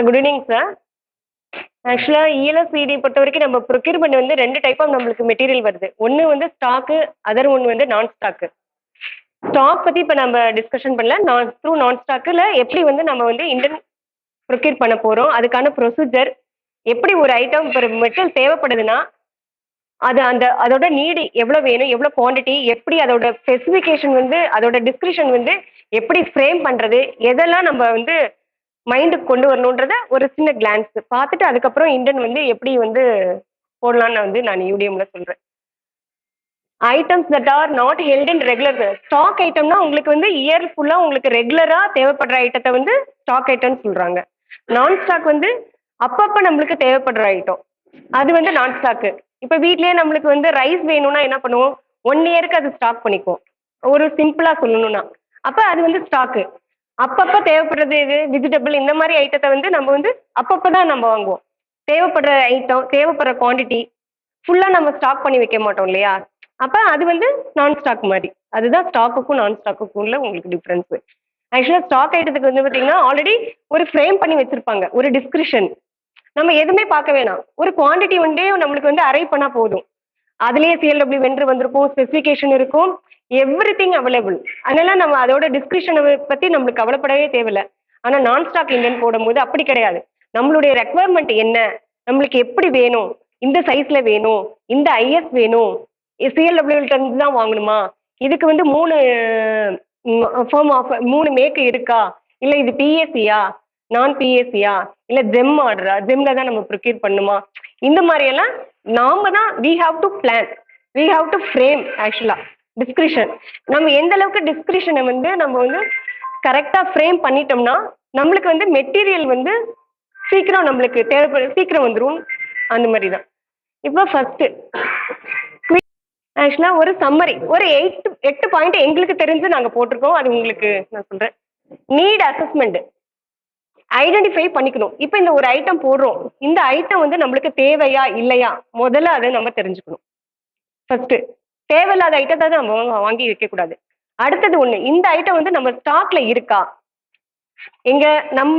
Good evening sir. ஆக்சுவலா இஎல்எஸ்இடி பொறுத்தவரைக்கும் நம்ம ப்ரொக்யூர்மெண்ட் வந்து 2 டைப் ஆஃப் நம்மளுக்கு மெட்டீரியல் வருது. ஒண்ணு வந்து ஸ்டாக்கு, அதர் ஒன் வந்து நான் ஸ்டாக்கு. ஸ்டாக் பத்தி இப்ப நம்ம டிஸ்கஷன் பண்ணல. நான் ஸ்டாக்குல எப்படி வந்து நம்ம வந்து இந்தியன் ப்ரொக்யூர் பண்ண போறோம், அதுக்கான ப்ரொசீஜர், எப்படி ஒரு ஐட்டம் ஒரு மெட்டீரியல் தேவைப்படுதுன்னா, அதோட நீடு எவ்வளோ வேணும், எவ்வளோ குவாண்டிட்டி, எப்படி அதோட ஸ்பெசிஃபிகேஷன் வந்து அதோட டிஸ்கிரிப்ஷன் வந்து எப்படி ஃப்ரேம் பண்றது, எதெல்லாம் நம்ம வந்து மைண்டுக்கு கொண்டு வரணுன்றத ஒரு சின்ன கிளான்ஸ் பார்த்துட்டு அதுக்கப்புறம் இந்தியன் வந்து எப்படி வந்து போடலான்னு வந்து நான் யூடிஎம்ல சொல்றேன். Items that are not held in regular stock ஐட்டம்னா உங்களுக்கு வந்து இயர் ஃபுல்லா உங்களுக்கு ரெகுலரா தேவைப்படுற ஐட்டத்தை வந்து ஸ்டாக் ஐட்டம்னு சொல்றாங்க. நான் ஸ்டாக் வந்து அப்பப்ப நம்மளுக்கு தேவைப்படுற ஐட்டம், அது வந்து நான் ஸ்டாக்கு. இப்ப வீட்லயே நம்மளுக்கு வந்து ரைஸ் வேணும்னா என்ன பண்ணுவோம், 1 இயருக்கு அது ஸ்டாக் பண்ணிக்குவோம். ஒரு சிம்பிளா சொல்லணும்னா அப்ப அது வந்து ஸ்டாக்கு. அப்பப்ப தேவைப்படுறது எது, வெஜிடபிள் இந்த மாதிரி ஐட்டத்தை வந்து நம்ம வந்து அப்பப்ப தான் நம்ம வாங்குவோம். தேவைப்படுற ஐட்டம், தேவைப்படுற குவாண்டிட்டி ஃபுல்லா நம்ம ஸ்டாக் பண்ணி வைக்க மாட்டோம் இல்லையா? அப்ப அது வந்து நான் ஸ்டாக் மாதிரி. அதுதான் ஸ்டாக்குக்கும் நான் ஸ்டாக்குக்கும் உள்ள உங்களுக்கு டிஃபரன்ஸ். ஆக்சுவலா ஸ்டாக் ஐட்டத்துக்கு வந்து பாத்தீங்கன்னா ஆல்ரெடி ஒரு ஃப்ரேம் பண்ணி வச்சிருப்பாங்க, ஒரு டிஸ்கிரிப்ஷன். நம்ம எதுவுமே பார்க்க வேணாம், ஒரு குவாண்டிட்டி வந்து நம்மளுக்கு வந்து அரைவ் பண்ணா போதும். அதுலயே சிஎல்டபிள்யூ வெண்டர் வந்திருக்கும், ஸ்பெசிஃபிகேஷன் இருக்கும், எவ்ரிதிங் அவைலபிள். அதனால நம்ம அதோட டிஸ்கிரிப்ஷனை பத்தி நம்மளுக்கு கவலைப்படவே தேவையில்ல. ஆனா நான் ஸ்டாக் இந்தியன் போடும்போது அப்படி கிடையாது. நம்மளுடைய ரெக்குவயர்மெண்ட் என்ன, நம்மளுக்கு எப்படி வேணும், இந்த சைஸ்ல வேணும், இந்த ஐஎஸ் வேணும், சிஎல்டபிள்யூ இருந்து தான் வாங்கணுமா, இதுக்கு வந்து 3 ஃபார்ம் ஆஃப் 3 மேக் இருக்கா, இல்ல இது பிஎஸ்சியா, நான் பிஎஸ்சியா, இல்ல ஜெம் ஆர்டரா, ஜெம்ல தான் நம்ம ப்ரொக்யூர் பண்ணுமா, இந்த மாதிரி எல்லாம் நாம தான் we have to plan, we have to frame. Actually description நம்ம எந்த அளவுக்கு டிஸ்கிரிப்ஷனை வந்து நம்ம வந்து கரெக்டா ஃப்ரேம் பண்ணிட்டோம்னா நம்மளுக்கு வந்து மெட்டீரியல் வந்து சீக்கிரம் நம்மளுக்கு தேவைப்படும், சீக்கிரம் வந்துடும். அந்த மாதிரி தான். இப்போ ஃபர்ஸ்ட் ஆக்சுவலா ஒரு சம்மரி, ஒரு 8 பாயிண்ட் எங்களுக்கு தெரிஞ்சு நாங்க போட்டிருக்கோம். அது உங்களுக்கு நான் சொல்றேன். நீட் அசஸ்மெண்ட் ஐடென்டிஃபை பண்ணிக்கணும். இப்போ இந்த ஒரு ஐட்டம் போடுறோம், இந்த ஐட்டம் வந்து நம்மளுக்கு தேவையா இல்லையா, முதல்ல அதை நம்ம தெரிஞ்சுக்கணும். ஃபர்ஸ்ட் தேவையில்லாத ஐட்டத்தை நம்ம வாங்கி வைக்கக்கூடாது. அடுத்தது ஒன்று, இந்த ஐட்டம் வந்து நம்ம ஸ்டாக்ல இருக்கா, எங்க நம்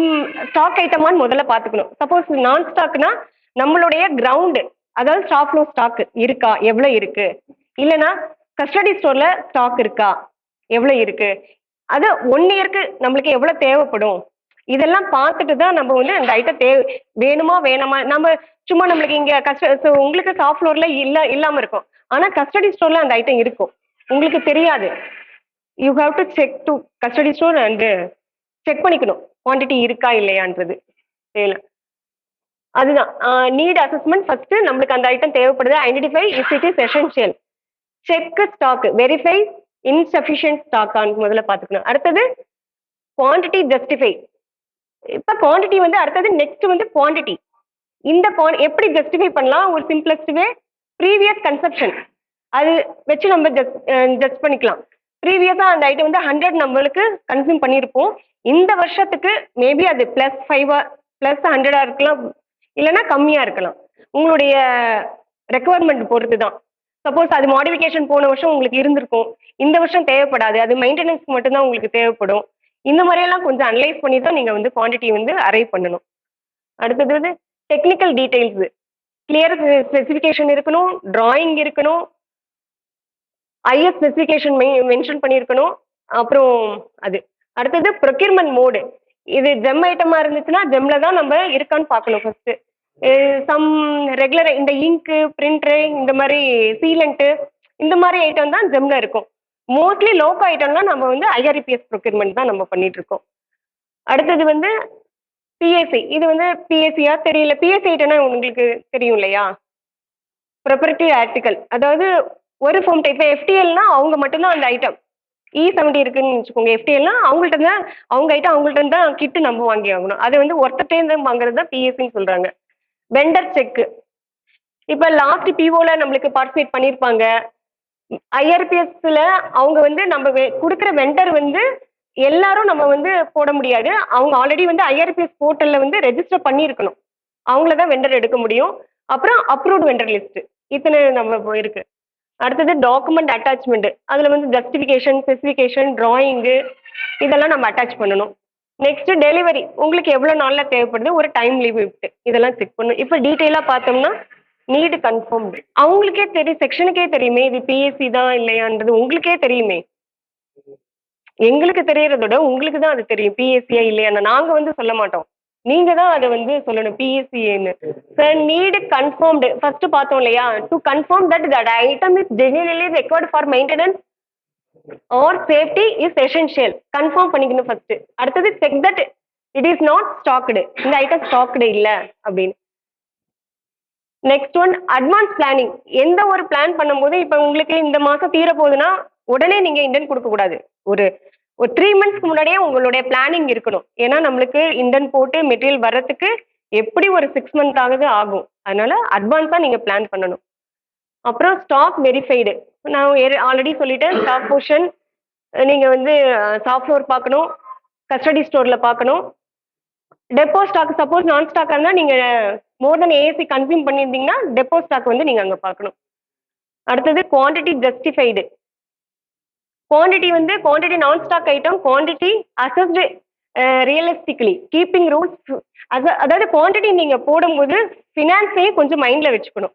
ஸ்டாக் ஐட்டமான்னு முதல்ல பார்த்துக்கணும். சப்போஸ் நான் ஸ்டாக்னா நம்மளுடைய கிரவுண்டு, அதாவது ஸ்டாக் ஃப்ளோ ஸ்டாக் இருக்கா, எவ்வளோ இருக்கு, இல்லைன்னா கஸ்டடி ஸ்டோர்ல ஸ்டாக் இருக்கா, எவ்வளோ இருக்கு, அது 1 இயருக்கு நம்மளுக்கு எவ்வளோ தேவைப்படும், இதெல்லாம் பார்த்துட்டு தான் நம்ம வந்து அந்த ஐட்டம் வேணுமா வேணாமா. நம்ம சும்மா நம்மளுக்கு இங்க உங்களுக்கு ஷாப் ஃப்ளோர்ல இல்லாம இருக்கும், ஆனா கஸ்டடி ஸ்டோர்ல அந்த ஐட்டம் இருக்கும், உங்களுக்கு தெரியாது. You have to check to custody store and check பண்ணிக்கணும் குவான்டிட்டி இருக்கா இல்லையான்றது. தெரியல, அதுதான் நீட் அசஸ்மெண்ட். ஃபர்ஸ்ட் நம்மளுக்கு அந்த ஐட்டம் தேவைப்படுது, identify if it is essential, check stock, verify insufficient ஸ்டாக்கான்னு முதல்ல பார்த்துக்கணும். அடுத்தது குவான்டிட்டி ஜஸ்டிஃபை. இப்போ குவான்டிட்டி வந்து அடுத்தது நெக்ஸ்ட் வந்து குவான்டிட்டி. இந்த எப்படி ஜஸ்டிஃபை பண்ணலாம், ஒரு சிம்பிளஸ்ட் வே ப்ரீவியஸ் கன்சப்ஷன் அது வச்சு நம்ம ஜஸ்ட் பண்ணிக்கலாம். ப்ரீவியஸா அந்த ஐட்டம் வந்து 100 நம்மளுக்கு கன்சியூம் பண்ணியிருப்போம், இந்த வருஷத்துக்கு மேபி அது +5 +100 இருக்கலாம், இல்லைன்னா கம்மியா இருக்கலாம். உங்களுடைய ரெக்குவயர்மெண்ட் பொறுத்து தான். சப்போஸ் அது மாடிஃபிகேஷன் போன வருஷம் உங்களுக்கு இருந்திருக்கும், இந்த வருஷம் தேவைப்படாது, அது மெயின்டெனன்ஸ்க்கு மட்டும்தான் உங்களுக்கு தேவைப்படும். இந்த மாதிரியெல்லாம் கொஞ்சம் அனலைஸ் பண்ணி தான் நீங்க வந்து குவான்டிட்டி வந்து அரைவ் பண்ணணும். அடுத்தது வந்து டெக்னிக்கல் டீடைல்ஸ், கிளியர் ஸ்பெசிஃபிகேஷன் இருக்கணும், டிராயிங் இருக்கணும், ஐஎஸ் ஸ்பெசிஃபிகேஷன் மென்ஷன் பண்ணியிருக்கணும். அப்புறம் அது அடுத்தது ப்ரொக்யூர்மெண்ட் மோடு. இது ஜெம் ஐட்டமா இருந்துச்சுன்னா ஜெம்ல தான் நம்ம இருக்கான்னு பார்க்கணும் ஃபர்ஸ்ட். சம் ரெகுலர் இந்த இங்கு, பிரிண்டரு, இந்த மாதிரி சீலண்ட்டு, இந்த மாதிரி ஐட்டம் தான் ஜெம்ல இருக்கும். மோஸ்ட்லி லோக்கோ ஐட்டம்லாம் நம்ம வந்து ஐஆர்இபிஎஸ் ப்ரொக்யூர்மெண்ட் தான் நம்ம பண்ணிட்டு இருக்கோம். அடுத்தது வந்து பிஎஸ்சி. இது வந்து பிஎஸ்சியா தெரியல, பிஎஸ்சி ஐட்டம்னா உங்களுக்கு தெரியும் இல்லையா, ப்ரொபர்ட்டி ஆர்டிக்கல். அதாவது ஒரு ஃபார்ம் டைப் எஃப்டிஎல்னா அவங்க மட்டும்தான் அந்த ஐட்டம். E70 இருக்குன்னு வச்சுக்கோங்க, எஃப்டிஎல்னா அவங்கள்ட்ட தான், அவங்க ஐட்டம் அவங்கள்ட்ட தான் கிட்டு நம்ம வாங்கி ஆகணும். அது வந்து ஒருத்தட்டேருந்து வாங்குறது தான் பிஎஸ்சின்னு சொல்றாங்க. Vendor check. இப்போ லாஸ்ட் பிஓல நம்மளுக்கு பார்ட்டிசிபேட் பண்ணியிருப்பாங்க. ஐஆர்பிஎஸ்ல அவங்க வந்து நம்ம கொடுக்குற வெண்டர் வந்து எல்லாரும் நம்ம வந்து போட முடியாது, அவங்க ஆல்ரெடி வந்து ஐஆர்பிஎஸ் போர்ட்டல்ல வந்து ரெஜிஸ்டர் பண்ணியிருக்கணும், அவங்கள தான் வெண்டர் எடுக்க முடியும். அப்புறம் அப்ரூவ்ட் வெண்டர் லிஸ்ட் இத்தனை நம்ம இருக்கு. அடுத்தது டாக்குமெண்ட் அட்டாச்மெண்ட், அதில் வந்து ஜஸ்டிஃபிகேஷன், ஸ்பெசிஃபிகேஷன், டிராயிங்கு இதெல்லாம் நம்ம அட்டாச் பண்ணணும். நெக்ஸ்ட் டெலிவரி உங்களுக்கு எவ்வளோ நாளில் தேவைப்படுது, ஒரு டைம் லிமிட் இதெல்லாம் செக் பண்ணும். இப்போ டீட்டெயிலாக பார்த்தோம்னா நீடு கன்ஃபார்ம்டு அவங்களுக்கே தெரியும், செக்ஷனுக்கே தெரியுமே இது பிஎஸ்சி தான் இல்லையான்றது உங்களுக்கே தெரியுமே. எங்களுக்கு தெரியறத விட உங்களுக்கு தான் அது தெரியும் பிஎஸ்சியா இல்லையான்னு. நாங்க வந்து சொல்ல மாட்டோம். நீங்க தான் அதை வந்து சொல்லணும் பிஎஸ்சின்னு. சார் நீடு கன்ஃபார்ம்டு ஃபர்ஸ்ட் பார்த்தோம் இல்லையா, to confirm that that item is genuinely required for maintenance or safety is essential. Confirm பண்ணிக்கணும் ஃபர்ஸ்ட். அடுத்தது check that it is not stocked, இந்த ஐட்டம் ஸ்டாக்டு இல்லை அப்படின்னு. Next one advance planning. எந்த ஒரு plan பண்ணும்போது இப்போ உங்களுக்கு இந்த மாசம் தீர போகுதுன்னா உடனே நீங்க இண்டன் கொடுக்க கூடாது. ஒரு ஒரு 3 மந்த்ஸ்க்கு முன்னாடியே உங்களுடைய பிளானிங் இருக்கணும். ஏன்னா நம்மளுக்கு இண்டன் போட்டு மெட்டீரியல் வர்றதுக்கு எப்படி ஒரு 6 மந்த் ஆகும். அதனால அட்வான்ஸா நீங்க பிளான் பண்ணணும். அப்புறம் ஸ்டாக் வெரிஃபைடு. நான் ஆல்ரெடி சொல்லிட்டேன், ஸ்டாக் போர்ஷன் நீங்க வந்து சாஃப்ட்வேர் பார்க்கணும், கஸ்டடி ஸ்டோர்ல பார்க்கணும். டெப்போ ஸ்டாக் சப்போஸ் நான் ஸ்டாக் இருந்தால் நீங்க மோர் தென் ஏசி கன்சியூம் பண்ணியிருந்தீங்கன்னா டெப்போ ஸ்டாக் வந்து நீங்க அங்க பார்க்கணும். அடுத்தது குவான்டிட்டி ஜஸ்டிஃபைடு. குவான்டிட்டி வந்து குவான்டிட்டி நான் stock item quantity assessed realistically keeping rules. அதாவது குவான்டிட்டி நீங்க போடும்போது ஃபினான்ஸையும் கொஞ்சம் மைண்ட்ல வச்சுக்கணும்.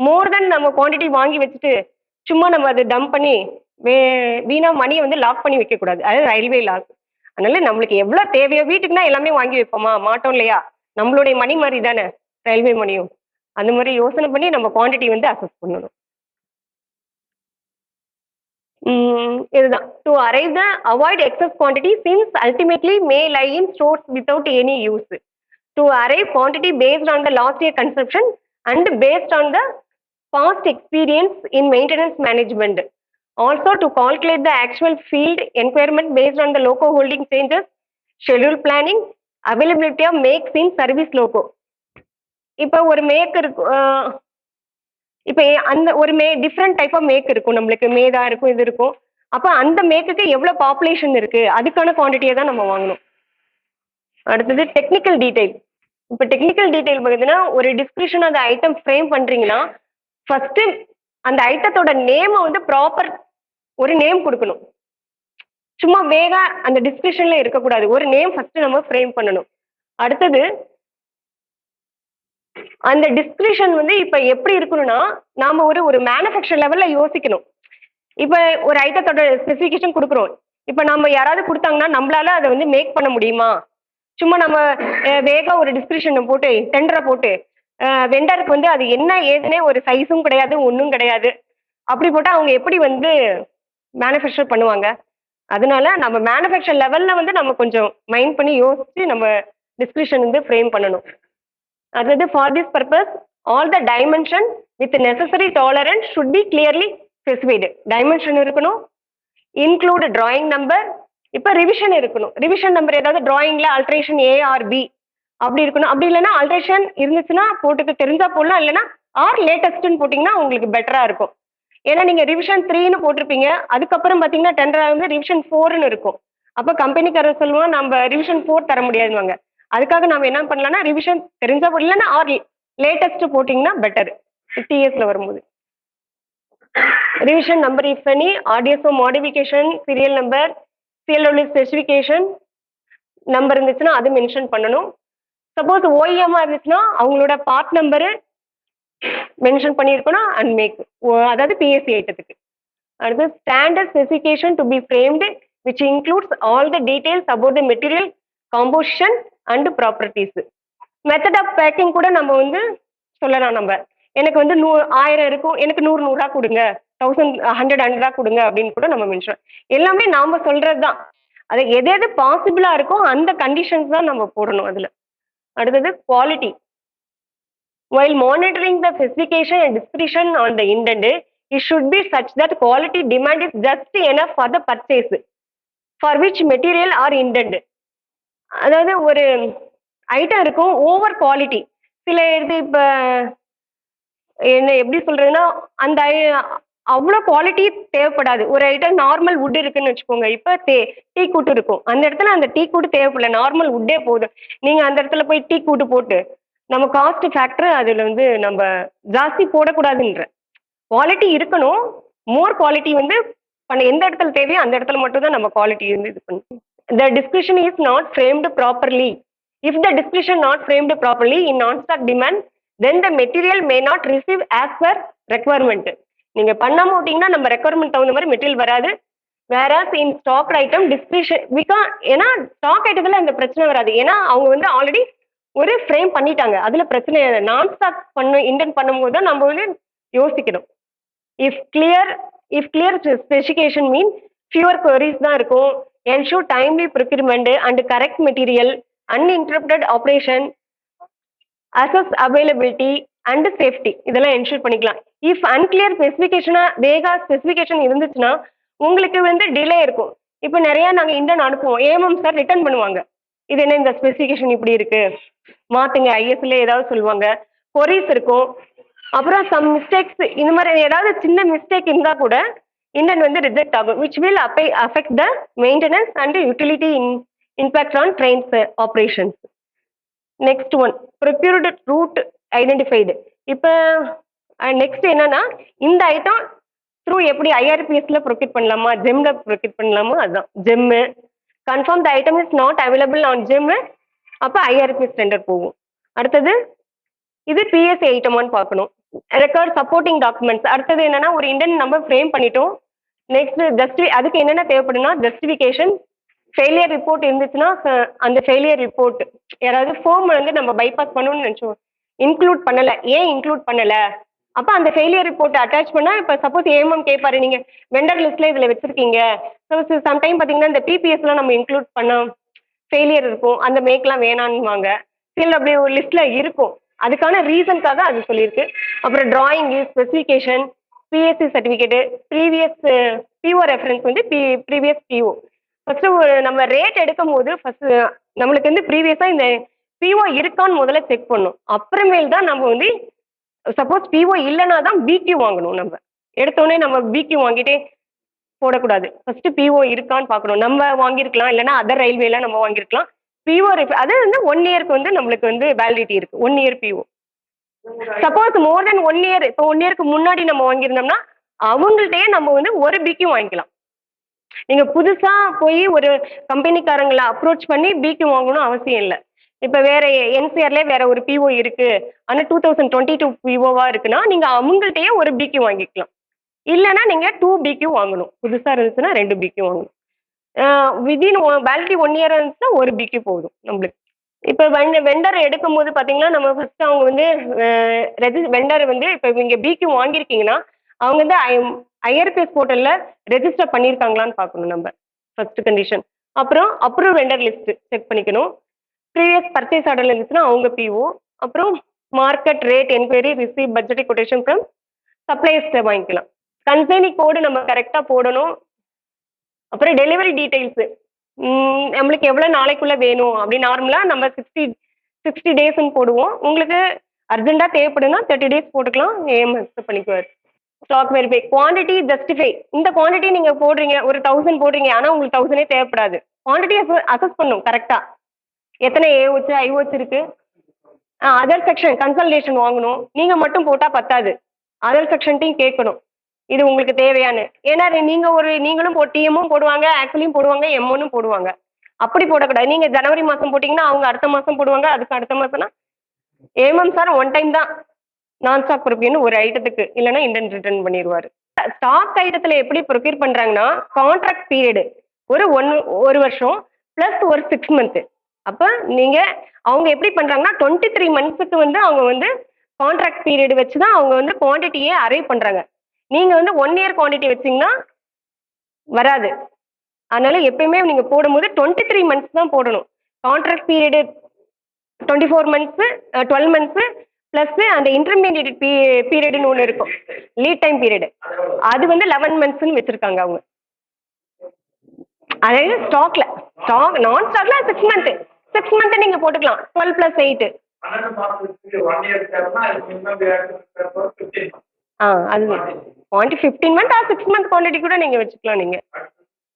மோர் தென் நம்ம குவான்டிட்டி வாங்கி வச்சுட்டு சும்மா நம்ம அதை டம்ப் பண்ணி வீணா மணியை வந்து லாக் பண்ணி வைக்கக்கூடாது. அதாவது ரயில்வே லாக். அதனால நம்மளுக்கு எவ்வளோ தேவையோ, வீட்டுக்குன்னா எல்லாமே வாங்கி வைப்போமா, மாட்டோம் இல்லையா, நம்மளுடைய மணி மாதிரி தானே ரயில்வே மணியும். அந்த மாதிரி யோசனை பண்ணி நம்ம குவான்டிட்டி வந்து அசஸ் பண்ணணும். இதுதான் to arrive the avoid excess quantity since ultimately may lie in stores without any use. To arrive quantity based on the last year consumption and based on the past experience in maintenance management. Also to calculate the actual field requirement based on the loco holding changes, schedule planning, availability of makes in service loco. இப்போ ஒரு make இருக்கு, இப்போ அந்த ஒரு different type of make இருக்கும். நம்மளுக்கு மேதா இருக்கும், இது இருக்கும். அப்போ அந்த மேக்குக்கு எவ்வளோ பாப்புலேஷன் இருக்கு, அதுக்கான குவான்டிட்டியை தான் நம்ம வாங்கணும். அடுத்தது டெக்னிக்கல் டீடைல். இப்போ டெக்னிக்கல் டீடைல் பார்த்தீங்கன்னா ஒரு டிஸ்கிரிப்ஷன் அந்த ஐட்டம் ஃப்ரேம் பண்றீங்கன்னா ஃபர்ஸ்ட் அந்த ஐட்டத்தோட நேமை வந்து ப்ராப்பர் ஒரு நேம் கொடுக்கணும். சும்மா வேக அந்த டிஸ்கிரிப்ஷன்ல இருக்கக்கூடாது. ஒரு நேம் ஃபர்ஸ்ட் நம்ம ஃப்ரேம் பண்ணணும். அடுத்தது அந்த டிஸ்கிரிப்ஷன் வந்து இப்ப எப்படி இருக்கணும்னா நாம ஒரு மேனுஃபேக்சர் லெவல்ல யோசிக்கணும். இப்ப ஒரு ஐட்டத்தோட ஸ்பெசிஃபிகேஷன் கொடுக்குறோம். இப்ப நம்ம யாராவது கொடுத்தாங்கன்னா நம்மளால அதை வந்து மேக் பண்ண முடியுமா? சும்மா நம்ம வேக ஒரு டிஸ்கிரிப்ஷனை போட்டு டெண்டரை போட்டு வெண்டருக்கு வந்து அது என்ன ஏதுனே ஒரு சைஸும் கிடையாது, ஒன்றும் கிடையாது. அப்படி போட்டால் அவங்க எப்படி வந்து மேனுஃபேக்சர் பண்ணுவாங்க? அதனால நம்ம மேனுஃபேக்சர் லெவலில் வந்து நம்ம கொஞ்சம் மைண்ட் பண்ணி யோசிச்சு நம்ம டிஸ்கிரிப்ஷன் வந்து ஃப்ரேம் பண்ணணும். அதாவது for this purpose all the dimension with necessary tolerance should be clearly specified. Dimension இருக்கணும், இன்க்ளூட் டிராயிங் நம்பர். இப்போ ரிவிஷன் இருக்கணும். ரிவிஷன் நம்பர் ஏதாவது டிராயிங்ல ஆல்ட்ரேஷன் ஏ ஆர் பி அப்படி இருக்கணும். அப்படி இல்லைன்னா ஆல்ட்ரேஷன் இருந்துச்சுன்னா போட்டுக்க தெரிஞ்சா போடலாம், இல்லைன்னா ஆர் லேட்டஸ்ட்னு போட்டிங்கன்னா உங்களுக்கு பெட்டராக இருக்கும். ஏன்னா நீங்கள் ரிவிஷன் 3ன்னு போட்டிருப்பீங்க, அதுக்கப்புறம் பார்த்தீங்கன்னா டெண்டராக வந்து ரிவிஷன் 4ன்னு இருக்கும். அப்போ கம்பெனிக்காரர் சொல்லுவோம் நம்ம ரிவிஷன் 4 தர முடியாதுவாங்க. அதுக்காக நம்ம என்ன பண்ணலாம்னா ரிவிஷன் தெரிஞ்சா போடலன்னா ஆர் லேட்டஸ்ட் போட்டிங்கன்னா பெட்டர் டிஎஸ்ல வரும்போது. Revision number if any, RDSO modification, serial number, CLW specification number இருந்துச்சுன்னா அது மென்ஷன் பண்ணணும். சப்போஸ் ஓஇஎம்மா இருந்துச்சுன்னா அவங்களோட பார்ட் நம்பரு மென்ஷன் பண்ணியிருக்கணும் அண்ட் மேக், அதாவது பிஎஸ்சி ஐட்டத்துக்கு. அடுத்து standard specification to be framed which includes all the details about the material composition and properties. Method of packing கூட நம்ம வந்து சொல்லலாம். நம்ம எனக்கு வந்து 1000 இருக்கும், எனக்கு 100 கொடுங்க, 100 கொடுங்க அப்படின்னு கூட நம்ம மென்ஷன். எல்லாமே நாம சொல்றது தான். அது எது எது பாசிபிளா இருக்கோ அந்த கண்டிஷன்ஸ் தான் நம்ம போடணும் அதுல. அடுத்தது quality. While monitoring the specification and description on the intent, it should be such that quality demand is just enough for the purchase for which material are intended. அதாவது ஒரு ஐட்டம் இருக்கும் ஓவர் குவாலிட்டி. சில இது இப்போ என்ன எப்படி சொல்றதுன்னா அந்த அவ்வளோ குவாலிட்டி தேவைப்படாது. ஒரு ஐட்டம் நார்மல் வுட் இருக்குன்னு வச்சுக்கோங்க. இப்போ டீ கூட்டு இருக்கும், அந்த இடத்துல அந்த டீ கூட்டு தேவைப்படல, நார்மல் வுட்டே போதும். நீங்கள் அந்த இடத்துல போய் டீ கூட்டு போட்டு நம்ம காஸ்ட் ஃபேக்டர் அதில் வந்து நம்ம ஜாஸ்தி போடக்கூடாதுன்ற. குவாலிட்டி இருக்கணும், மோர் குவாலிட்டி வந்து பண்ண எந்த இடத்துல தேவையோ அந்த இடத்துல மட்டும் தான் நம்ம குவாலிட்டி வந்து இது பண்ணணும். the description is not framed properly. If the description not framed properly in non-stock demand, then the material may not receive as per requirement. நீங்க பண்ணாம விட்டீங்கன்னா நம்ம ரெக்குவயர்மெண்ட் தகுந்த மாதிரி மெட்டீரியல் வராது. வேறாஸ் இன் ஸ்டாக் ஐட்டம் டிஸ்கிரிப்ஷன் ஏன்னா ஸ்டாக் ஐட்டத்துல அந்த பிரச்சனை வராது. ஏன்னா அவங்க வந்து ஆல்ரெடி ஒரு ஃப்ரேம் பண்ணிட்டாங்க, அதுல பிரச்சனை இல்லை. நான் ஸ்டாக் இன்டென்ட் பண்ணும்போது தான் நம்ம வந்து யோசிக்கணும். If clear specification mean fewer queries தான் இருக்கும். ensure timely procurement and correct material, uninterrupted operation, assess availability and safety, இதெல்லாம் என்ஷூர் பண்ணிக்கலாம். இஃப் அன்கிளியர் ஸ்பெசிஃபிகேஷனா வேகா ஸ்பெசிஃபிகேஷன் இருந்துச்சுன்னா உங்களுக்கு வந்து டிலே இருக்கும். இப்போ நிறைய நாங்கள் இண்டன் அனுப்புவோம், ஏஎம்எம் சார் ரிட்டர்ன் பண்ணுவாங்க, இது என்ன இந்த ஸ்பெசிஃபிகேஷன் இப்படி இருக்கு மாத்துங்க, ஐஎஸ்ல ஏதாவது சொல்லுவாங்க, கொரிஸ் இருக்கும். அப்புறம் சம் மிஸ்டேக்ஸ் இந்த மாதிரி ஏதாவது சின்ன மிஸ்டேக் இருந்தால் கூட இண்டன் வந்து ரிஜெக்ட் ஆகும், which will affect the maintenance and utility impact on trains operations. Next one, procured route identified. இப்போ நெக்ஸ்ட் என்னன்னா இந்த ஐட்டம் த்ரூ எப்படி ஐஆர்பிஎஸ்ல ப்ரொக்யூர் பண்ணலாமா ஜெம்ல ப்ரொக்யூர் பண்ணலாமா, அதுதான் gem. Confirm the item is not available on gem, அப்போ ஐஆர்பிஎஸ் tender போகும். அடுத்தது இது பிஎஸ்சி ஐட்டமான்னு பார்க்கணும். Record supporting documents. அடுத்தது என்னன்னா ஒரு இண்டன் நம்பர் ஃப்ரேம் பண்ணிட்டோம். நெக்ஸ்ட் அதுக்கு என்னென்ன தேவைப்படுனா ஜஸ்டிஃபிகேஷன், ஃபெயிலியர் ரிப்போர்ட் இருந்துச்சுன்னா அந்த ஃபெயிலியர் ரிப்போர்ட், யாராவது ஃபார்ம் வந்து நம்ம பைபாஸ் பண்ணணும்னு நினச்சோம் இன்க்ளூட் பண்ணலை, ஏன் இன்க்ளூட் பண்ணலை, அப்போ அந்த ஃபெயிலியர் ரிப்போர்ட் அட்டாச் பண்ணால் இப்போ சப்போஸ் ஏஎம்எம் கேட்பாரு நீங்கள் வெண்டர் லிஸ்ட்டில் இதில் வச்சுருக்கீங்க, ஸோ சம்டைம் பார்த்தீங்கன்னா இந்த பிபிஎஸ்லாம் நம்ம இன்க்ளூட் பண்ண ஃபெயிலியர் இருக்கும், அந்த மேக்லாம் வேணான்னுவாங்க. சில அப்படி ஒரு லிஸ்ட்டில் இருக்கும், அதுக்கான ரீசனுக்காக அது சொல்லியிருக்கு. அப்புறம் drawing, specification, PSC certificate, previous PO reference வந்து ப்ரீவியஸ் பிஓ. ஃபஸ்ட்டு நம்ம ரேட் எடுக்கும் போது ஃபஸ்ட்டு நம்மளுக்கு வந்து ப்ரீவியஸாக இந்த பிஓ இருக்கான்னு முதல்ல செக் பண்ணணும். அப்புறமேல் தான் நம்ம வந்து சப்போஸ் பிஓ இல்லைன்னா தான் பிக்யூ வாங்கணும். நம்ம எடுத்தோடனே நம்ம பிக்யூ வாங்கிட்டே போடக்கூடாது. ஃபஸ்ட்டு பிஓ இருக்கான்னு பார்க்கணும். நம்ம வாங்கியிருக்கலாம், இல்லைன்னா அதர் ரயில்வேலாம் நம்ம வாங்கியிருக்கலாம். பிஓ அது வந்து 1 இயருக்கு வந்து நம்மளுக்கு வந்து வேலிடிட்டி இருக்குது, 1 இயர் பிஓ. சப்போஸ் மோர் தென் 1 இயர், இப்போ 1 இயருக்கு முன்னாடி நம்ம வாங்கியிருந்தோம்னா அவங்கள்ட்டயே நம்ம வந்து ஒரு பிக்யூ வாங்கிக்கலாம். நீங்கள் புதுசாக போய் ஒரு கம்பெனிக்காரங்களை அப்ரோச் பண்ணி பிக்யூ வாங்கணும் அவசியம் இல்லை. இப்போ வேற என்சிஆர்லேயே வேற ஒரு பிஓ இருக்கு, ஆனால் 2022 பிஓவா இருக்குன்னா நீங்கள் அவங்கள்ட்டயே ஒரு பிக்யூ வாங்கிக்கலாம். இல்லைன்னா நீங்கள் 2 பிக்யூ வாங்கணும். புதுசாக இருந்துச்சுன்னா 2 பிக்யூ வாங்கணும். விதின் வேலிடிட்டி 1 இயர் இருந்துச்சுன்னா ஒரு பிக்யூ போதும் நம்மளுக்கு. இப்போ வெண்டர் எடுக்கும் போது பார்த்தீங்கன்னா நம்ம ஃபர்ஸ்ட் அவங்க வந்து வெண்டர் வந்து இப்போ நீங்கள் பிக்யூ வாங்கியிருக்கீங்கன்னா அவங்க வந்து ஐஆர்பிஎஸ் போர்ட்டலில் ரெஜிஸ்டர் பண்ணியிருக்காங்களான்னு பார்க்கணும் நம்ம, ஃபர்ஸ்ட் கண்டிஷன். அப்புறம் அப்ரூவ் வெண்டர் லிஸ்ட் செக் பண்ணிக்கணும். ப்ரீவியஸ் பர்ச்சேஸ் ஆர்டர் இருந்துச்சுன்னா அவங்க பிஓ. அப்புறம் market rate enquiry, receive budget quotation from சப்ளையர்ஸ்ட்டை வாங்கிக்கலாம். கன்சைனி கோடு நம்ம கரெக்டாக போடணும். அப்புறம் டெலிவரி டீட்டெயில்ஸு நம்மளுக்கு எவ்வளோ நாளைக்குள்ளே வேணும் அப்படி நார்மலாக நம்ம 60 டேஸ்ன்னு போடுவோம். உங்களுக்கு அர்ஜென்ட்டாக தேவைப்படுன்னா 30 டேஸ் போட்டுக்கலாம், ஏஎம் அக்செப்ட் பண்ணிக்குவார். Stock verify, quantity justify. இந்த குவான்டிட்டி நீங்கள் போடுறீங்க, ஒரு 1000 போடுறீங்க, ஆனால் உங்களுக்கு 1000 தேவைப்படாது. குவான்டிட்டி அசஸ் பண்ணும் கரெக்டாக, எத்தனை ஏஓச்சு ஐஓச்சு இருக்கு. அதர் செக்ஷன் கன்சல்டேஷன் வாங்கணும். நீங்கள் மட்டும் போட்டால் பத்தாது, அதர் செக்ஷன்ட்டையும் கேட்கணும் இது உங்களுக்கு தேவையானு. ஏன்னா நீங்களும் டிஎம்மும் போடுவாங்க, ஆக்சுவலியும் போடுவாங்க, எம்ஒன்னும் போடுவாங்க. அப்படி போடக்கூடாது. நீங்கள் ஜனவரி மாதம் போட்டிங்கன்னா அவங்க அடுத்த மாதம் போடுவாங்க, அதுக்கு அடுத்த மாதம்னா ஏஎம்எம் சார் 1 டைம் தான் நான் ஸ்டாக் ப்ரொக்யூர்னு ஒரு ஐட்டத்துக்கு, இல்லைன்னா இண்டன் ரிட்டர்ன் பண்ணிடுவார். ஸ்டாக் ஐட்டத்தில் எப்படி ப்ரொக்யூர் பண்ணுறாங்கன்னா கான்ட்ராக்ட் பீரியடு ஒரு வருஷம் ப்ளஸ் ஒரு 6 மந்த்து. அப்போ நீங்கள் அவங்க எப்படி பண்ணுறாங்கன்னா 23 மந்த்ஸுக்கு வந்து அவங்க வந்து கான்ட்ராக்ட் பீரியடு வச்சு தான் அவங்க வந்து குவான்டிட்டியே அரைவ் பண்ணுறாங்க. நீங்கள் வந்து 1 இயர் குவான்டிட்டி வச்சிங்கன்னா வராது. அதனால எப்பயுமே நீங்கள் போடும்போது 23 மந்த்ஸ் தான் போடணும். Contract period 24 months 12 months plus அந்த இன்டர்மீடியட் பீரியடுன்னு ஒன்று இருக்கும், லீட் டைம் பீரியடு, அது வந்து 11 மந்த்ஸ்ன்னு வச்சுருக்காங்க அவங்க. அதாவது நான் ஸ்டாக்ல 6 மந்த்து, 6 மந்த்து நீங்கள் போட்டுக்கலாம். 12 + 8 அது குவான்டிட்டி 15 மந்த் 6 மந்த் குவான்டிட்டி கூட நீங்கள் வச்சுக்கலாம். நீங்கள்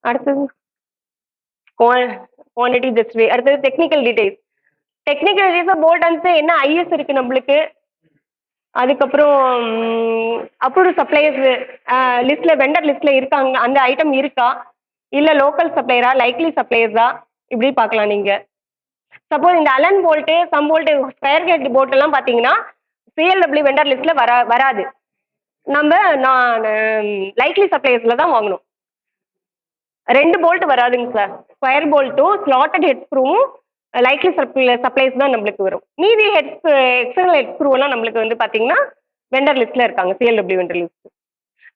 அடுத்தது குவான்டிட்டி ஜஸ்ட் வே. அடுத்தது டெக்னிக்கல் டீடைல்ஸ். டெக்னிக்கல் டீடைல்ஸாக போல்ட் அன்ஸ் என்ன ஐஎஸ் இருக்குது நம்மளுக்கு. அதுக்கப்புறம் அப்ரூவ்டு சப்ளையர்ஸ் லிஸ்ட்டில் வெண்டர் லிஸ்ட்டில் இருக்காங்க, அந்த ஐட்டம் இருக்கா இல்லை லோக்கல் சப்ளையரா, லைக்லி சப்ளையர்ஸா, இப்படி பார்க்கலாம் நீங்கள். சப்போஸ் இந்த Allen bolt, some bolt, square cut bolt எல்லாம் பார்த்தீங்கன்னா சிஎல்டபிள்யூ வெண்டர் லிஸ்ட்டில் வராது. நம்ம நான் லைக்லி சப்ளையர்ஸில் தான் வாங்கணும். 2 போல்ட் வராதுங்க சார். ஸ்கொயர் போல்ட்டும் ஸ்லாட்டட் ஹெட் ஸ்க்ரூவும் லைக்லி சப்ளைஸ் தான் நம்மளுக்கு வரும். மீதி எக்ஸ்டர்னல் ஹெட் ஸ்க்ரூவெல்லாம் நம்மளுக்கு வந்து பார்த்தீங்கன்னா வெண்டர் லிஸ்ட்டில் இருக்காங்க, சிஎல்டபிள்யூ வெண்டர் லிஸ்ட்.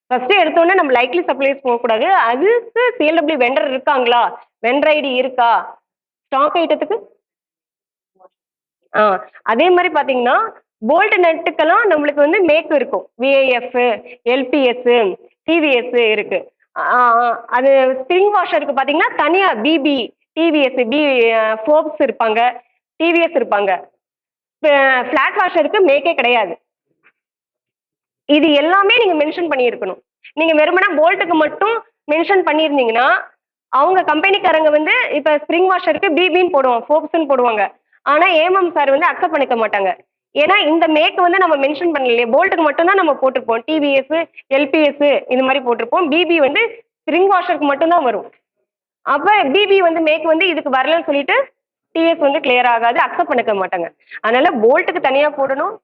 ஃபஸ்ட்டு எடுத்தோடனே நம்ம லைக்லி சப்ளைஸ் போகக்கூடாது. அதுக்கு சிஎல்டபிள்யூ வெண்டர் இருக்காங்களா, வெண்டர் ஐடி இருக்கா, ஸ்டாக் ஐட்டத்துக்கு. அதே மாதிரி பார்த்தீங்கன்னா போல்ட் நட்டுக்கெல்லாம் நம்மளுக்கு வந்து மேக் இருக்கும். விஐஎஃப், எல்பிஎஸ், டிவிஎஸ் இருக்கு. அது ஸ்ப்ரிங் வாஷருக்கு பார்த்தீங்கன்னா தனியாக பிபி, டிவிஎஸ், ஃபோர்ப்ஸ் இருப்பாங்க, டிவிஎஸ் இருப்பாங்க. ஃப்ளாட் வாஷருக்கு மேக்கே கிடையாது. இது எல்லாமே நீங்கள் மென்ஷன் பண்ணியிருக்கணும். நீங்கள் வெறுமனா போல்ட்டுக்கு மட்டும் மென்ஷன் பண்ணியிருந்தீங்கன்னா அவங்க கம்பெனிக்காரங்க வந்து இப்போ ஸ்ப்ரிங் வாஷருக்கு பிபின்னு போடுவாங்க, ஃபோர்ப்ஸ்ன்னு போடுவாங்க. ஆனால் ஏஎம்எம் சார் வந்து அக்செப்ட் பண்ணிக்க மாட்டாங்க. ஏன்னா இந்த மேக் வந்து நம்ம மென்ஷன் பண்ணலையே, போல்ட்டுக்கு மட்டும்தான் நம்ம போட்டிருப்போம். டிவிஎஸ், எல்பிஎஸ் இது மாதிரி போட்டிருப்போம். பிபி வந்து ஸ்ப்ரிங் வாஷருக்கு மட்டும்தான் வரும். அப்போ பிபி வந்து மேக் வந்து இதுக்கு வரலன்னு சொல்லிட்டு டிஎஸ் வந்து கிளியர் ஆகாது, அக்செப்ட் பண்ணிக்க மாட்டாங்க. அதனால போல்ட்டுக்கு தனியாக போடணும்,